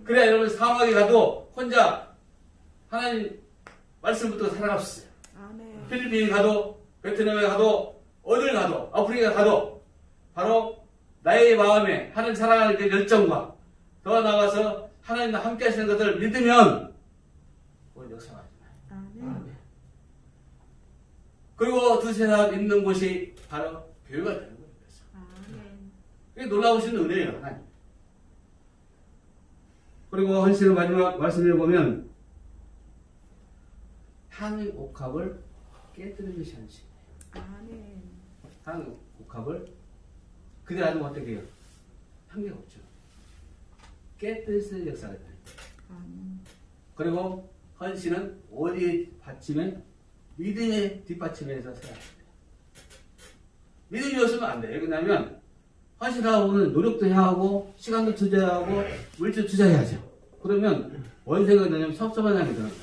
그래야 여러분 사막에 가도 혼자 하나님 말씀부터 살아갔어요. 아멘. 필리핀 가도, 베트남에 가도, 어딜 가도, 아프리카 가도, 바로 나의 마음에 하나님 사랑하는 그 열정과 더 나아가서 하나님과 함께 하시는 것을 믿으면 오늘 역사가 일어나요. 아멘. 그리고 두세 사람 있는 곳이 바로 교회가 되는 거예요. 아멘. 그게 놀라우신 은혜예요, 하나님. 그리고 헌신의 마지막 말씀을 보면 향의 옥합을 깨뜨리는 것이 헌신이에요. 아멘. 향의 옥합을 그대 놔두면 어떻게 해요? 향기가 없죠. 깨뜨리는 역사가 돼요. 아멘. 그리고 헌신은 어디에 받침에? 믿음의 뒷받침에서 서야 돼요. 믿음이 없으면 안 돼요. 왜냐하면 헌신하고는 노력도 해야 하고 시간도 투자하고 물질 투자해야죠. 그러면 뭔 생각이 드냐면 섭섭한 생각이 드는 거예요.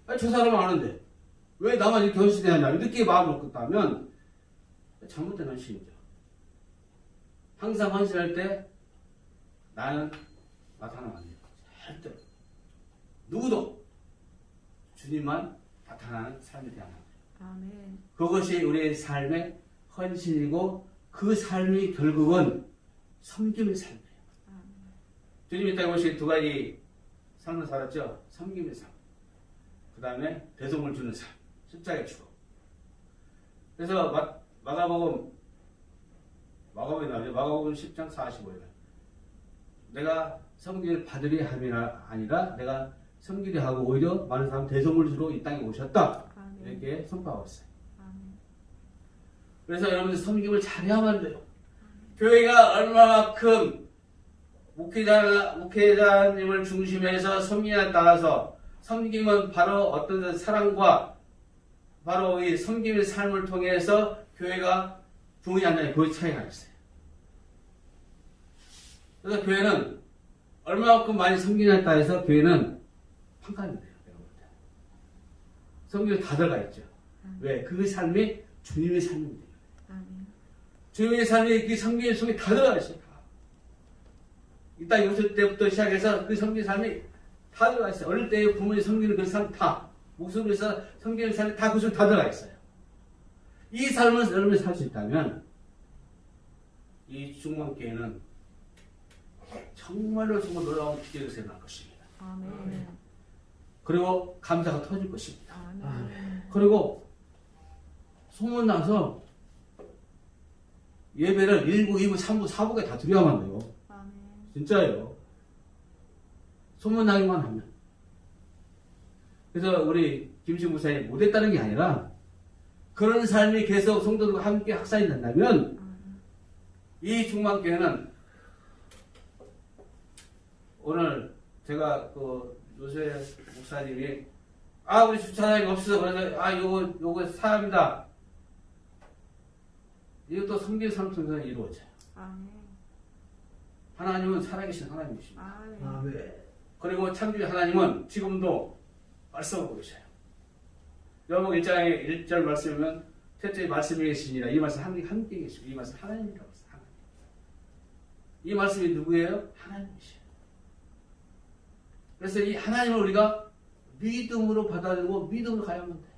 아니 저 사람은 아는데 왜 나만 이렇게 헌신해야 하냐 이렇게 마음을 먹었다면 잘못된 헌신이죠. 항상 헌신할 때 나는 나타나면 안 돼요. 절대 누구도 주님만 나타나는 삶이 되어야 합니다. 아멘. 그것이 우리의 삶의 헌신이고 그 삶이 결국은 섬김의 삶이에요. 주님이 딱 오신 두 가지 삶을 살았죠. 섬김의 삶. 그 다음에 배송을 주는 삶. 십자가의 죽음. 그래서 마가복음에 나오죠. 마가복음 10장 45절. 내가 섬기를 받으리 함이 아니라 내가 섬기려 하고 오히려 많은 사람 대성을 주러 이 땅에 오셨다. 아멘. 이렇게 선포하고 있어요. 아멘. 그래서 여러분들 섬김을 잘해야만 돼요. 교회가 얼마만큼 목회자님을 중심해서 섬김에 따라서 섬김은 바로 어떤 사랑과 바로 이 섬김의 삶을 통해서 교회가 부흥이 안 나요. 그 차이가 있어요. 그래서 교회는 얼마만큼 많이 섬기냐에 따라서 교회는 판단이 돼요. 섬김에 다 들어가 있죠. 왜? 그 삶이 주님의 삶입니다. 아멘. 주님의 삶이 그 섬김의 속에 다 들어가 있어요. 이 땅에 오실 때부터 시작해서 그 섬기는 삶이 다 들어가 있어요. 어릴 때 부모님 섬기는 그 삶 다, 목숨에서 섬기는 삶이 다 그 속에 다 들어가 있어요. 이 삶을 여러분이 살 수 있다면 이 중간교회는 정말로 정말 놀라운 기적이 일어날 것입니다. 아멘. 그리고 감사가 터질 것입니다. 아멘. 그리고 소문나서 예배를 1부, 2부, 3부, 4부가 다 드려야만 돼요. 아멘. 진짜예요. 소문나기만 하면. 그래서 우리 김신 목사님 못했다는 게 아니라 그런 삶이 계속 성도들과 함께 학살이 된다면 이 중만교회는 오늘 제가 그 요새 목사님이 우리 주차장이 없어서 그래서 요거 사람이다. 이것도 섬기는 삶 통해서 이루어져요. 아멘. 하나님은 살아계신 하나님이십니다. 아멘. 아멘. 그리고 참주의 하나님은 지금도 말씀하고 계셔요. 요한복음 1장의 1절 말씀이면 태초에 말씀이 계시니라. 이 말씀 함께 계시고 이 말씀 하나님이라고 했어요. 하나님. 이 말씀이 누구예요? 하나님이시에요. 그래서 이 하나님을 우리가 믿음으로 받아들이고 믿음으로 가야만 돼요.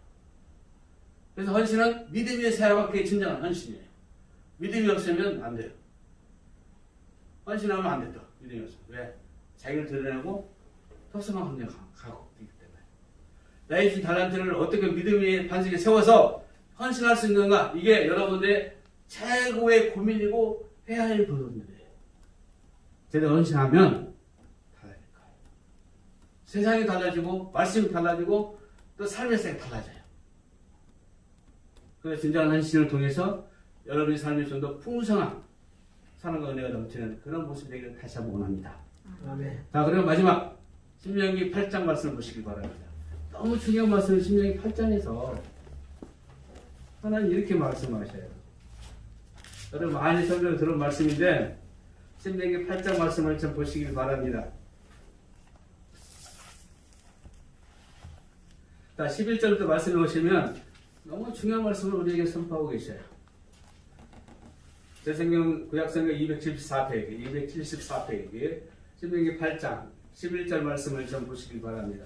그래서 헌신은 믿음이 있어야만 그게 진정한 헌신이에요. 믿음이 없으면 안 돼요. 헌신하면 안 된다. 믿음이 없으면. 왜? 자기를 드러내고 섭섭한 감정을 가고 있기 때문에. 나의 주신 달란트를 어떻게 믿음의 반석에 세워서 헌신할 수 있는가? 이게 여러분들의 최고의 고민이고 해야 할 부분들이에요. 제대로 헌신하면 달라질 거예요. 세상이 달라지고 말씀이 달라지고 또 삶의 색이 달라져요. 그래서 진정한 헌신을 통해서 여러분의 삶이 좀 더 풍성한 사랑과 은혜가 넘치는 그런 모습이 되기를 다시 한번 원합니다. 아멘. 자, 그리고 마지막 신명기 8장 말씀을 보시기 바랍니다. 너무 중요한 말씀을 신명기 8장에서 하나님 이렇게 말씀하셔요. 여러분 많이 설명을 들은 말씀인데 신명기 8장 말씀을 좀 보시기 바랍니다. 자, 11절부터 말씀을 보시면 너무 중요한 말씀을 우리에게 선포하고 계셔요. 제 성경 구약성경 274페이지 신명기 8장 11절 말씀을 좀 보시기 바랍니다.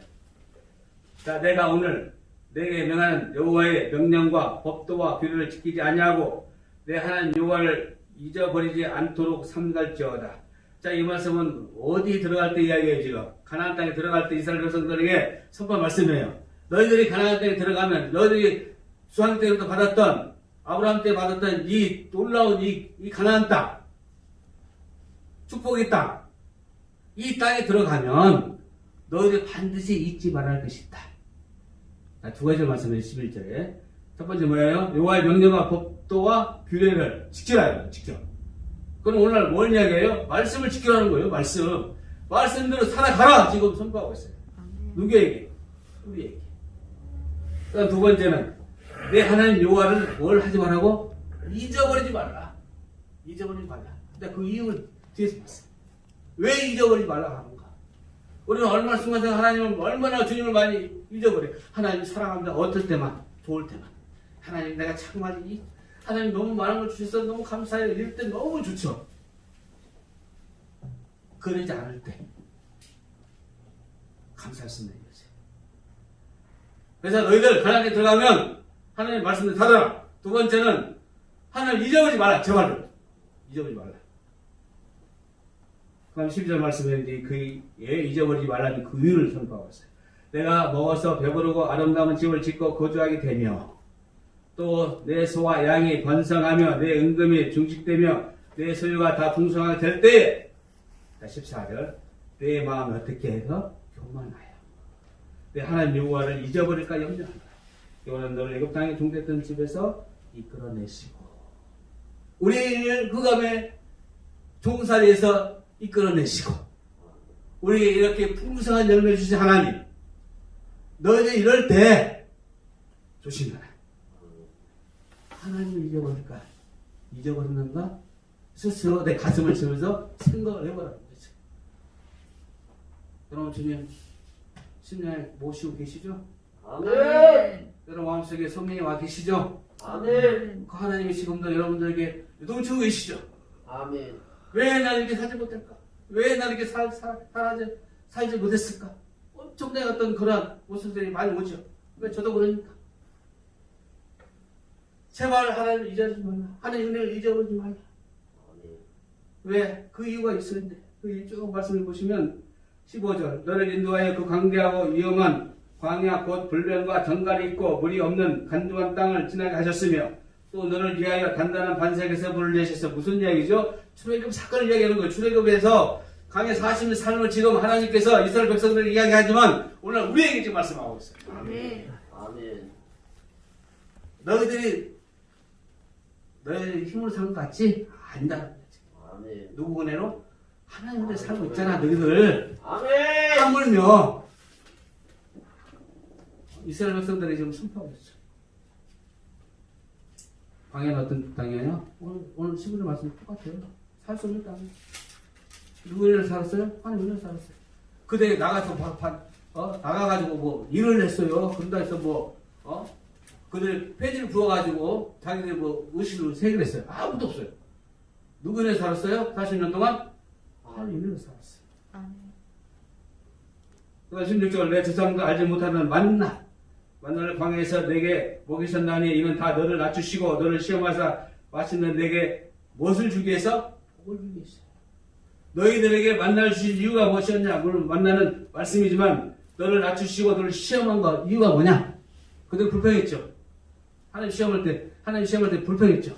자, 내가 오늘 내게 명하는 여호와의 명령과 법도와 규례를 지키지 아니하고 내 하나님 여호와를 잊어버리지 않도록 삼갈지어다. 자, 이 말씀은 어디 들어갈 때 이야기해요, 지금. 가나안 땅에 들어갈 때 이스라엘 백성들에게 선포한 말씀이에요. 너희들이 가나안 땅에 들어가면 너희들이 수학 때부터 받았던 아브라함 때 받았던 이 놀라운 이 가나안 땅, 축복의 땅, 이 땅에 들어가면 너희들이 반드시 잊지 말아야 할 것이 있다. 자, 두 가지 말씀을 11절에. 첫 번째 뭐예요? 여호와의 명령과 법도와 규례를 지키라. 지켜. 그럼 오늘 뭘 이야기해요? 말씀을 지키라는 거예요. 말씀대로 살아가라. 지금 선포하고 있어요. 누구에게? 우리에게. 그다음 두 번째는 내 하나님 여호와를 뭘 하지 말라고? 잊어버리지 말라. 잊어버리지 말라. 근데 그 이유를 뒤에서 봤어요. 왜 잊어버리지 말라 하는가? 우리는 얼마나 순간적으로 하나님을 얼마나 주님을 많이 잊어버려. 하나님 사랑합니다. 어떨 때만, 좋을 때만. 하나님 내가 참 많이 하나님 너무 많은 걸 주셔서 너무 감사해요. 이럴 때 너무 좋죠. 그러지 않을 때 감사할 수 있는 거지. 그래서 너희들 가나안에 들어가면 하나님 말씀을 받아라. 두 번째는 하나님 잊어버리지 마라. 제발로 잊어버리지 말라. 그다음 12절 말씀에 그에 잊어버리지 말라는 그 이유를 선포하고 있어요. 내가 먹어서 배부르고 아름다운 집을 짓고 거주하게 되며 또 내 소와 양이 번성하며 내 은금이 증식되며 내 소유가 다 풍성하게 될 때에 14절 내 마음이 어떻게 해서 교만하여 내 하나님 여호와를 잊어버릴까 염려한다. 여호와는 너를 애굽 땅에 종됐던 집에서 이끌어내시고 우리를 흑암의 종살이에서 이끌어내시고 우리에게 이렇게 풍성한 열매 주신 하나님 너희들 이럴 때 조심해라. 하나님을 잊어버릴까? 잊어버리는가? 스스로 내 가슴을 치면서 생각을 해보라는 거죠. 여러분 주님 심령에 모시고 계시죠? 아멘. 여러분 마음속에 성령이 와 계시죠? 아멘. 그 하나님이 지금도 여러분들에게 넘치고 계시죠? 아멘. 왜 나를 이렇게 살지 못할까? 왜 나를 이렇게 살지 못했을까? 엄청난 어떤 그런 모습들이 많이 오죠. 왜 저도 그러니까. 제발 하나님을 잊어버리지 말라. 하나님 은혜를 잊어버리지 말라. 왜? 그 이유가 있었는데. 그 이유 쭉 말씀해 보시면 15절 너를 인도하여 그 광대하고 위험한 광야 곧 불변과 정갈이 있고 물이 없는 간두한 땅을 지나게 하셨으며 또 너를 위하여 단단한 반석에서 물을 내셔서 무슨 이야기죠? 출애굽 사건을 이야기하는 거예요. 출애굽에서 강에 40년 삶을 지금 하나님께서 이스라엘 백성들에게 이야기하지만 오늘 우리에게 지금 말씀하고 있어요. 아멘. 아멘. 너희들이 너희들 힘으로 사는 것 같지? 아니다. 아멘. 누구 은혜로? 하나님 은혜로 살고 있잖아. 너희들 아멘. 하물며 이스라엘 백성들이 지금 선포하고 있어. 광야는 어떤 땅이에요? 오늘 15절 말씀 똑같아요. 살 수 없는 땅. 누구 은혜로 살았어요? 하나님 은혜로 살았어요. 그대 나가서 나가가지고 뭐 일을 했어요. 그런다 해서 그들 폐지를 부어가지고 자기들 의식으로 세기를 했어요. 아무도 없어요. 누구 은혜로 살았어요? 40년 동안? 하나님 은혜로 살았어요. 아멘. 그다음 16절 내 조상도 알지 못하는 만나를 광야에서 내게 먹이셨나니 이는 다 너를 낮추시고 너를 시험하사 마치는 내게 무엇을 주기 위해서? 복을 주기 위해서. 너희들에게 만나를 주신 이유가 무엇이었냐? 물론 만나는 말씀이지만 너를 낮추시고 너를 시험한 거 이유가 뭐냐? 그들 불평했죠. 하나님 시험할 때 불평했죠.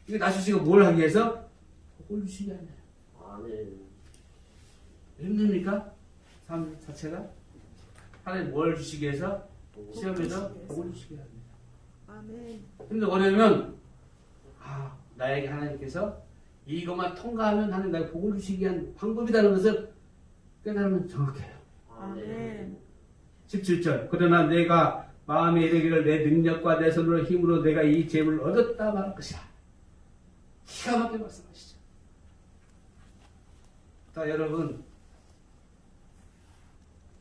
이게 낮추시고 뭘 하기 위해서? 복을 주시기 위해서. 아멘. 힘듭니까? 삶 자체가? 하나님 뭘 주시기 위해서? 시험에서 복을 주시기 위해서. 아멘. 힘들고 어려우면 나에게 하나님께서 이것만 통과하면 하나님 나에게 복을 주시기 위한 방법이라는 것을 깨달으면 정확해요. 아멘. 17절 그러나 내가 마음에 이르기를 내 능력과 내 손으로 힘으로 내가 이 재물을 얻었다 말할 것이다. 기가 막히게 말씀하시죠. 자 여러분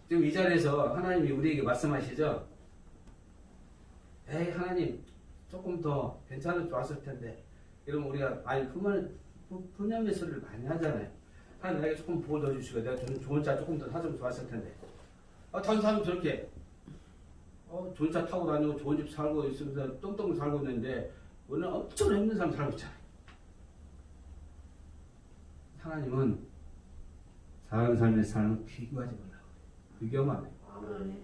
지금 이 자리에서 하나님이 우리에게 말씀하시죠. 에이 하나님 조금 더 괜찮으면 좋았을 텐데 이러면 우리가 많이 분양의 소리를 많이 하잖아요. 하나님 나에게 조금 복을 더 주시고 내가 좋은 차 조금 더 사주면 좋았을 텐데 다른 사람은 저렇게 좋은 차 타고 다니고 좋은 집 살고 있으면서 똥똥 살고 있는데 오늘 엄청 힘든 사람 살고 있잖아요. 하나님은 사람 삶의 삶을 비교하지 말라고. 비교하면 안 돼요.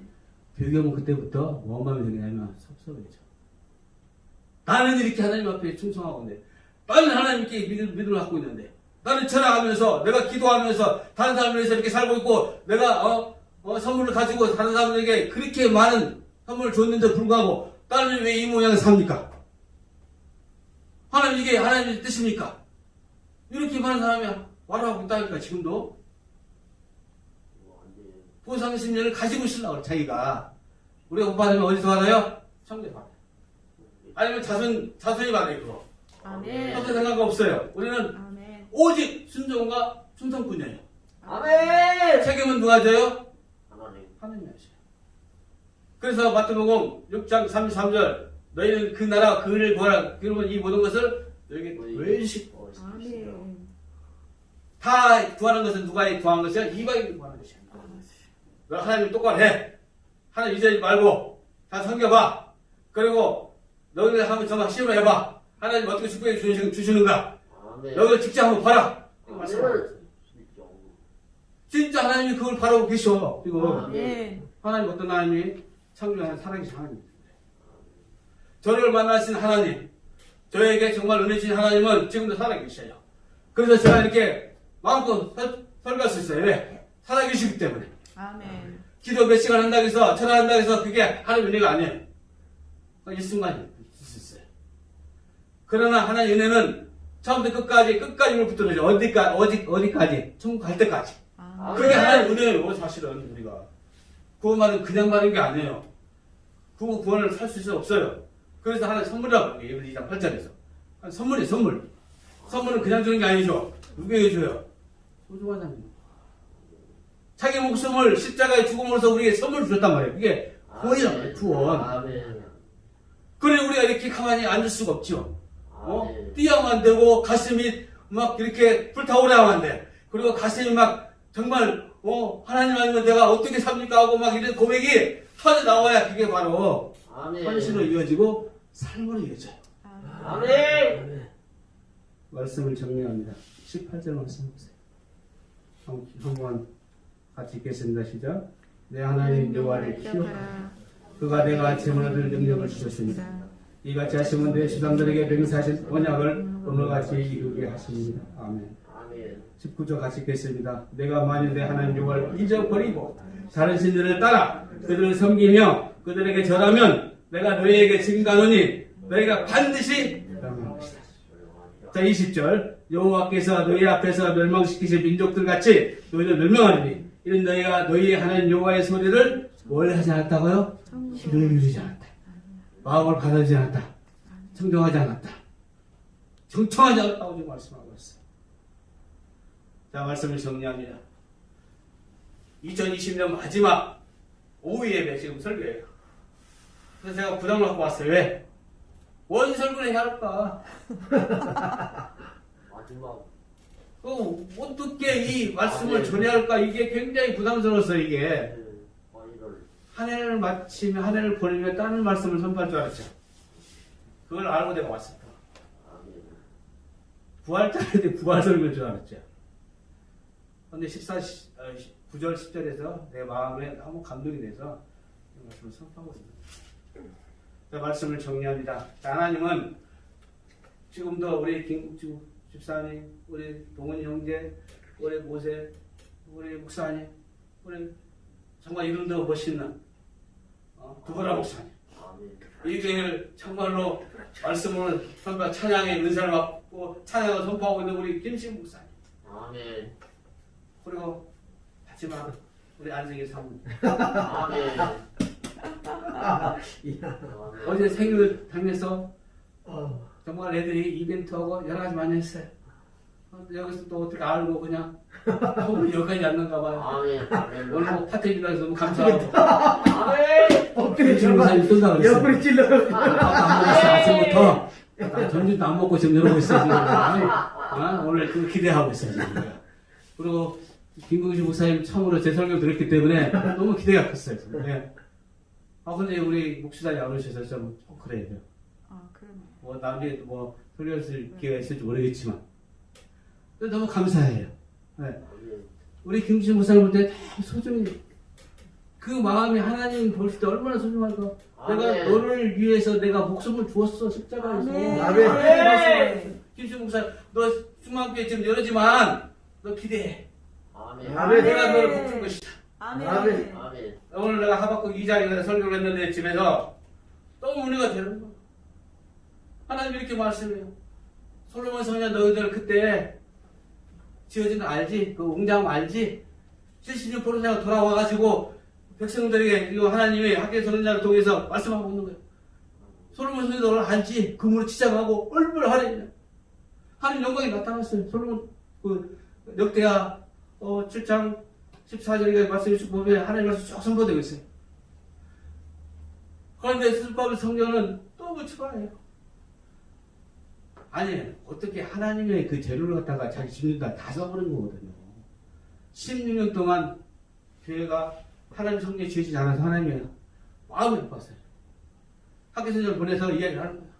비교하면 그때부터 뭔 마음이 생기냐면 섭섭해져. 나는 이렇게 하나님 앞에 충성하고 있는데, 나는 하나님께 믿음을 갖고 있는데, 나는 철학하면서, 내가 기도하면서, 다른 사람을 위해서 이렇게 살고 있고, 내가 선물을 가지고 다른 사람에게 그렇게 많은 선물을 줬는데 불구하고, 나는 왜 이 모양을 삽니까? 하나님, 이게 하나님의 뜻입니까? 이렇게 많은 사람이 말하고 있다니까, 지금도. 보상심리를 가지고 있으려고 그래, 자기가. 우리가 못 받으면 어디서 받아요? 천국에서 받아요. 아니면 자손이 받아요, 그거. 아멘. 그렇게 생각 없어요. 우리는 아멘. 오직 순종과 충성뿐이에요. 아멘. 책임은 누가 져요? 하나님. 하나님이 하셔요. 그래서 마태복음 6장 33절, 너희는 그 나라 그 은을 구하라. 그러면 이 모든 것을 너희에게 외식. 아멘. 다 구하는 것은 누가 구하는 것이야? 이방인이 구하는 것이야. 너 하나님 똑바로 해. 하나님 잊지 말고 다 섬겨봐. 그리고 너희들 한번 정말 시험을 해봐. 하나님 어떻게 축복해 주시는가? 너희들 직접 한번 봐라. 진짜 하나님이 그걸 바라고 계셔. 지금 아멘. 하나님 어떤 하나님이 창조하는 살아계신 하나님입니다. 저를 만나신 하나님, 저에게 정말 은혜 주신 하나님은 지금도 살아계셔요. 그래서 제가 이렇게 마음껏 설교할 수 있어요. 왜? 살아계시기 때문에. 아멘. 기도 몇 시간 한다고 해서, 전화한다고 해서 그게 하나님 은혜가 아니에요. 일순간이 있을 수 있어요. 그러나 하나님 은혜는 처음부터 끝까지 우리 붙들어줘. 어디까지? 천국 갈 때까지. 아멘. 그게 하나님 은혜예요, 사실은 우리가. 구원받은 그냥 받은 게 아니에요. 구원을 살 수 없어요. 그래서 하나님 선물이라고 그래요. 예불 2장 8절에서. 선물이에요, 선물. 선물은 그냥 주는 게 아니죠. 누구에게 줘요? 소중한 사람입니다. 자기 목숨을 십자가에 죽음으로써 우리에게 선물을 주셨단 말이에요. 그게 구원이란 말이에요, 구원. 그래, 우리가 이렇게 가만히 앉을 수가 없죠. 뛰어야만 안 되고, 가슴이 막 이렇게 불타오르야만 안 돼. 그리고 가슴이 막 정말, 하나님 아니면 내가 어떻게 삽니까? 하고 막 이런 고백이 터져 나와야 그게 바로 헌신으로 이어지고 삶으로 이어져요. 아멘. 말씀을 정리합니다. 18절 말씀 보세요. 한번 같이 읽겠습니다. 시작. 내 하나님 여호와를 기억하라. 그가 내가 아침을 얻을 능력을 주셨습니다. 이같이 하시면 내 주상들에게 맹세하신 언약을 오늘같이 이루게 하십니다. 아멘. 19절 같이 읽겠습니다. 내가 만일 내 하나님 여호와를 잊어버리고 다른 신들을 따라 그들을 섬기며 그들에게 절하면 내가 너희에게 증가하노니 너희가 반드시 멸망할 것이다. 자, 20절. 여호와께서 너희 앞에서 멸망시키신 민족들 같이 너희를 멸망하리니 이는 너희가 너희의 하나님 여호와의 소리를 뭘 하지 않았다고요? 귀를 기울이지 않았다. 마음을 받아들이지 않았다. 청정하지 않았다. 청청하지 않았다고 지금 말씀하고 있어요. 자, 말씀을 정리합니다. 2020년 마지막 오후 예배 지금 설교예요. 그래서 제가 부담을 갖고 왔어요. 왜? 뭔 설교를 해야 할까? 어떻게 이 말씀을 전해야 할까? 이게 굉장히 부담스러웠어요, 이게. 한 해를 마치며, 한 해를 보내며 다른 말씀을 선포할 줄 알았죠. 그걸 알고 내가 왔습니다. 부활절인데 부활 설교일 줄 알았죠. 근데 9절, 10절에서 내 마음에 너무 감동이 돼서 이 말씀을 선포하고 있습니다. 자, 말씀을 정리합니다. 자, 하나님은 지금도 우리 김국주 집사님, 우리 동훈이 형제, 우리 모세, 우리 목사님, 우리 정말 이름도 멋있는 두보라 목사님, 이 교회를 정말로 말씀을 선포 찬양의 은사를 받고 찬양을 선포하고 있는 우리 김신 목사님, 그리고 하지만 우리 안승희 사모님, 어제 생일 당해서 정말 애들이 이벤트하고 여러 가지 많이 했어요. 여기서 또 어떻게 알고 그냥 소문이 여기까지 왔는가 봐요. 오늘 뭐 파티해주다 해서 너무 감사하고. 엎드려 목사님 뜬다 그랬어. 옆으로 찔러. 아침부터 점심도 안 먹고 지금 이러고 있어 지금. 오늘 그 기대하고 있어요 지금. 그리고 김국주 목사님 처음으로 제 설교 들었기 때문에 너무 기대가 컸어요. 네. 근데 우리 목사님 안 오셔서 좀 그래요. 그러네. 뭐 나중에 뭐 소리였을 기회가 있을지 모르겠지만 근데 너무 감사해요. 네. 우리 김치 목사님 볼 때 다 소중히 그 마음이 하나님 볼 때 얼마나 소중할까. 내가 너를 위해서 내가 목숨을 주었어 십자가에서. 아멘. 김치 목사 너 중앙교회 지금 열었지만 너 기대해. 아멘. 내가 너를 복줄 것이다. 아멘. 아멘. 오늘 내가 하박국 2장에 설교를 했는데 집에서 너무 은혜가 되는 거야. 하나님 이렇게 말씀해요. 솔로몬 성전 너희들 그때 지어진 거 알지? 그 웅장 알지? 76%가 돌아와가지고 백성들에게 이거 하나님이 학교 선언자를 통해서 말씀하고 있는 거예요. 솔로몬 성전 너를 알지? 금으로 치장하고 얼마나 하나님 영광이 나타났어요. 솔로몬 그 역대하 7장 14절에 말씀을 쭉 보면 하나님 말씀 쭉 선포되고 있어요. 그런데 스룹바벨 성전은 너무 초라해요. 아니 어떻게 하나님의 그 재료를 갖다가 자기 집에다 다 써버린 거거든요. 16년 동안 교회가 하나님 성전에 지어지지 않아서 하나님이 마음이 아팠어요. 학교선생을 보내서 이야기를 하는 거예요.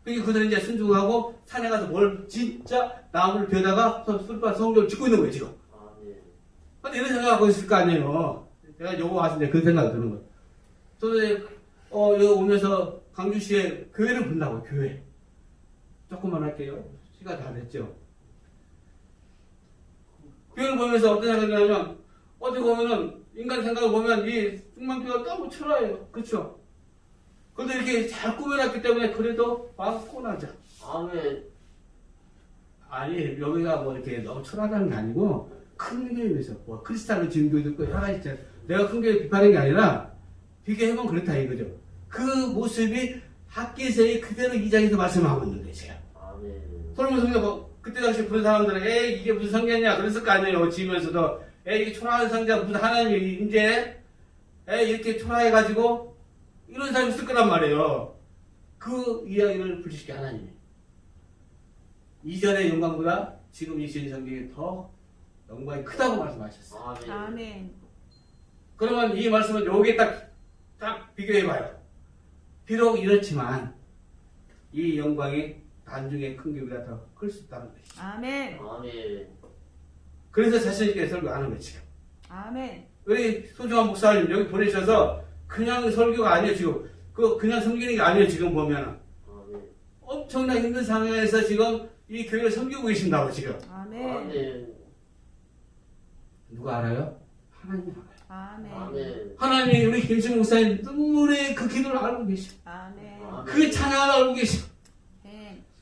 그러니까 그들은 이제 순종하고 산에 가서 뭘 진짜 나무를 베다가 스룹바벨 성전을 짓고 있는 거예요 지금. 근데 이런 생각하고 있을 거 아니에요. 제가 요거 왔을 때 그 생각이 드는 거예요. 저는 여기 오면서 강주시에 교회를 본다고요. 교회. 조금만 할게요. 시간 다 됐죠. 교회를 보면서 어떤 생각이 나냐면 어떻게 보면은 인간 생각을 보면 이 중만교회가 너무 초라해요. 그렇죠? 그런데 이렇게 잘 꾸며놨기 때문에 그래도 마음 고나죠. 아멘. 아니 여기가 뭐 이렇게 너무 초라하다는 게 아니고 큰 교회에서 뭐 크리스탈로 지은 교회도 있고 여러 가지 있잖아요. 내가 큰 교회 비판하는 게 아니라 비교해보면 그렇다 이거죠. 그 모습이 학계에서의 그대로 이 자리에서 말씀하고 있는 거예요. 제가. 솔로몬 성전 뭐 그때 당시 본 사람들은 에이 이게 무슨 성전이냐 그랬을 거 아니에요. 지으면서도 에이 이게 초라한 성전 무슨 하나님이 이제 에이 이렇게 초라해가지고 이런 사람이 있을 거란 말이에요. 그 이야기를 불리시게 하나님이 이전의 영광보다 지금 이 지은 성경이 더 영광이 크다고 말씀하셨어요. 아멘. 그러면 이 말씀은 여기에 딱 비교해봐요. 비록 이렇지만 이 영광이 나중에 큰 교회가 더 클 수 있다는 것이죠. 아멘. 그래서 자신있게 설교하는 거죠. 지금. 아멘. 우리 소중한 목사님 여기 보내셔서 그냥 설교가 아니에요. 지금 그냥 섬기는 게 아니에요. 지금 보면 엄청난 힘든 상황에서 지금 이 교회를 섬기고 계신다고 지금. 아멘. 누가 알아요? 하나님이 알아요. 아멘. 하나님이 우리 김승 목사님 눈물의 그 기도를 알고 계시고 아멘. 그 찬양을 알고 계시고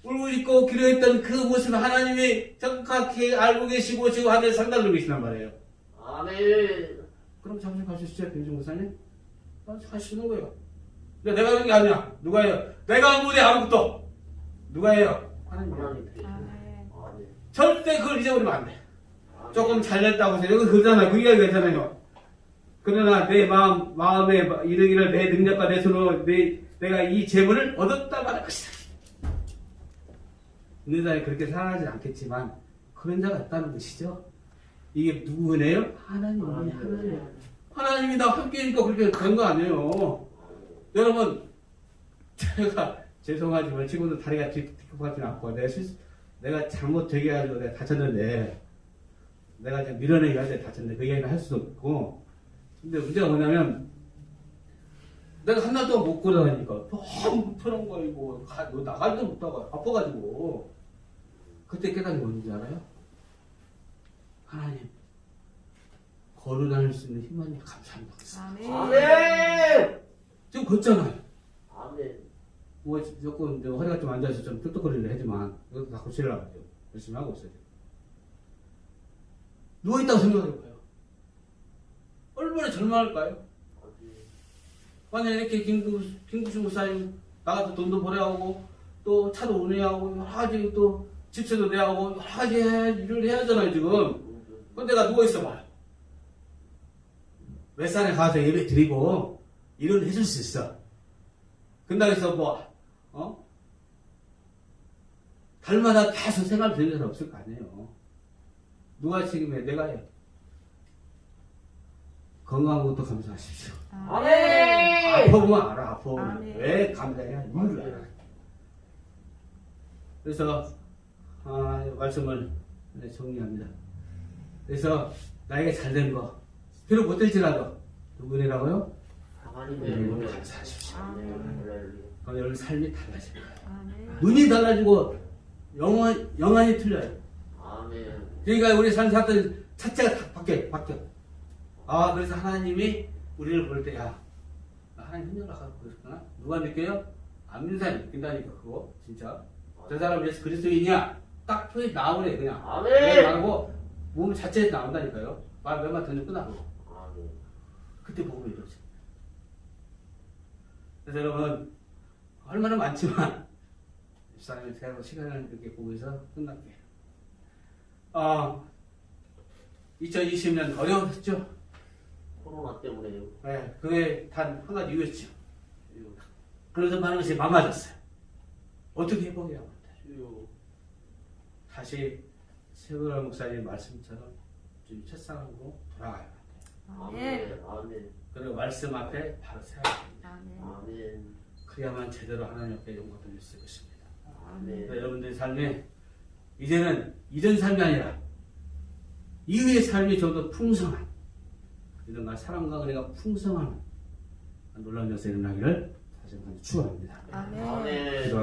울고 있고 기도했던 그 모습을 하나님이 정확히 알고 계시고 지금 하늘에 상달되고 계시단 말이에요. 그럼 잠시 가주시죠, 김승 목사님. 하시는 거예요. 근데 내가 하는 게 아니야. 누가 해요? 내가 한 분이 아무것도. 누가 해요? 하나님이. 아멘. 절대 그걸 잊어버리면 안 돼. 조금 잘렸다고 해서 여기 그러잖아요. 그 이야기가 있잖아요. 그러나 내 마음에 이르기를 내 능력과 내 손으로 내가 이 재물을 얻었다 말할 것이다. 어느 날에 그렇게 살아가지 않겠지만 그런 자가 있다는 것이죠. 이게 누구 은혜요? 하나님 은혜. 하나님이 나 함께니까 그렇게 된 거 아니에요. 여러분 제가 죄송하지만 지금도 다리가 뒤집어가지는 않고 내가 잘못되게 해가지고 내가 다쳤는데 내가 이제 밀어내기 할 때 다쳤는데 그 이야기를 할 수도 없고 근데 문제가 뭐냐면 내가 한 달 동안 못 걸어다니니까 너무 편한 거이고 나갈 때 못하고 아파가지고 그때 깨달은 게 뭔지 알아요? 하나님 걸어 다닐 수 있는 힘만이 감사합니다. 아멘. 지금 걷잖아요. 뭐 조금 허리가 좀 앉아서 좀 뚝뚝거리려 하지만 이것도 다 고치려고 하죠. 열심히 하고 있어요. 누워있다고 생각해봐요. 얼마나 절망할까요? 만약에 이렇게 김구신 목사님 나가서 돈도 벌어야하고 또 차도 운행하고 여러 가지 또 집세도 내야하고 여러 가지 일을 해야 하잖아요 지금. 근데 내가 누워있어 봐요. 웹산에 가서 예배 드리고 일을 해줄 수 있어. 근당에서 달마다 계속 생활 되는 사람 없을 거 아니에요. 누가 책임해? 내가 해요. 건강한 것도 감사하십시오. 아멘. 아파보면 알아, 아파보면. 아멘. 왜 감사해야 이유를 알아. 그래서, 말씀을 정리합니다. 그래서, 나에게 잘된 거, 비록 못될지라도, 누구니라고요? 하나님의 여러분 은혜. 감사하십시오. 아멘. 그럼 여러분 삶이 달라집니다. 아멘. 눈이 달라지고, 영안이 틀려요. 아멘. 그러니까 우리 삶 살던 자체가 다 바뀌어. 그래서 하나님이 우리를 볼 때, 야, 하나님 흔적을 하고 그랬구나. 누가 느껴요? 안 믿는 사람이 느낀다니까, 그거. 진짜. 저 사람 예수 그리스도이냐? 딱 표현이 나오래, 그냥. 아멘. 말고, 몸 자체에서 나온다니까요. 말 몇만 던져 끝나고. 아멘. 그때 복음이 이루어져. 그래서 여러분, 얼마나 많지만, 집사람이 새로 시간을 이렇게 보면서 끝날게요. 2020년 어려웠죠? 코로나 때문에요. 네, 그게 단 한 가지 이유였죠. 그래서 많은 것이 망가졌어요. 어떻게 해보게요? 다시 세월호 목사님 말씀처럼 좀 첫사랑으로 돌아가야 돼요. 아멘. 아멘. 그리고 말씀 앞에 바로 세워야 됩니다. 아멘. 아멘. 그래야만 제대로 하나님 앞에 영광 돌릴 수 있습니다. 아멘. 여러분들의 삶에 이제는 이전 삶이 아니라 이후의 삶이 좀 더 풍성한, 이런 사랑과 은혜가 풍성한 놀라운 역사 일어나기를 다시 한번 축원합니다. 아멘.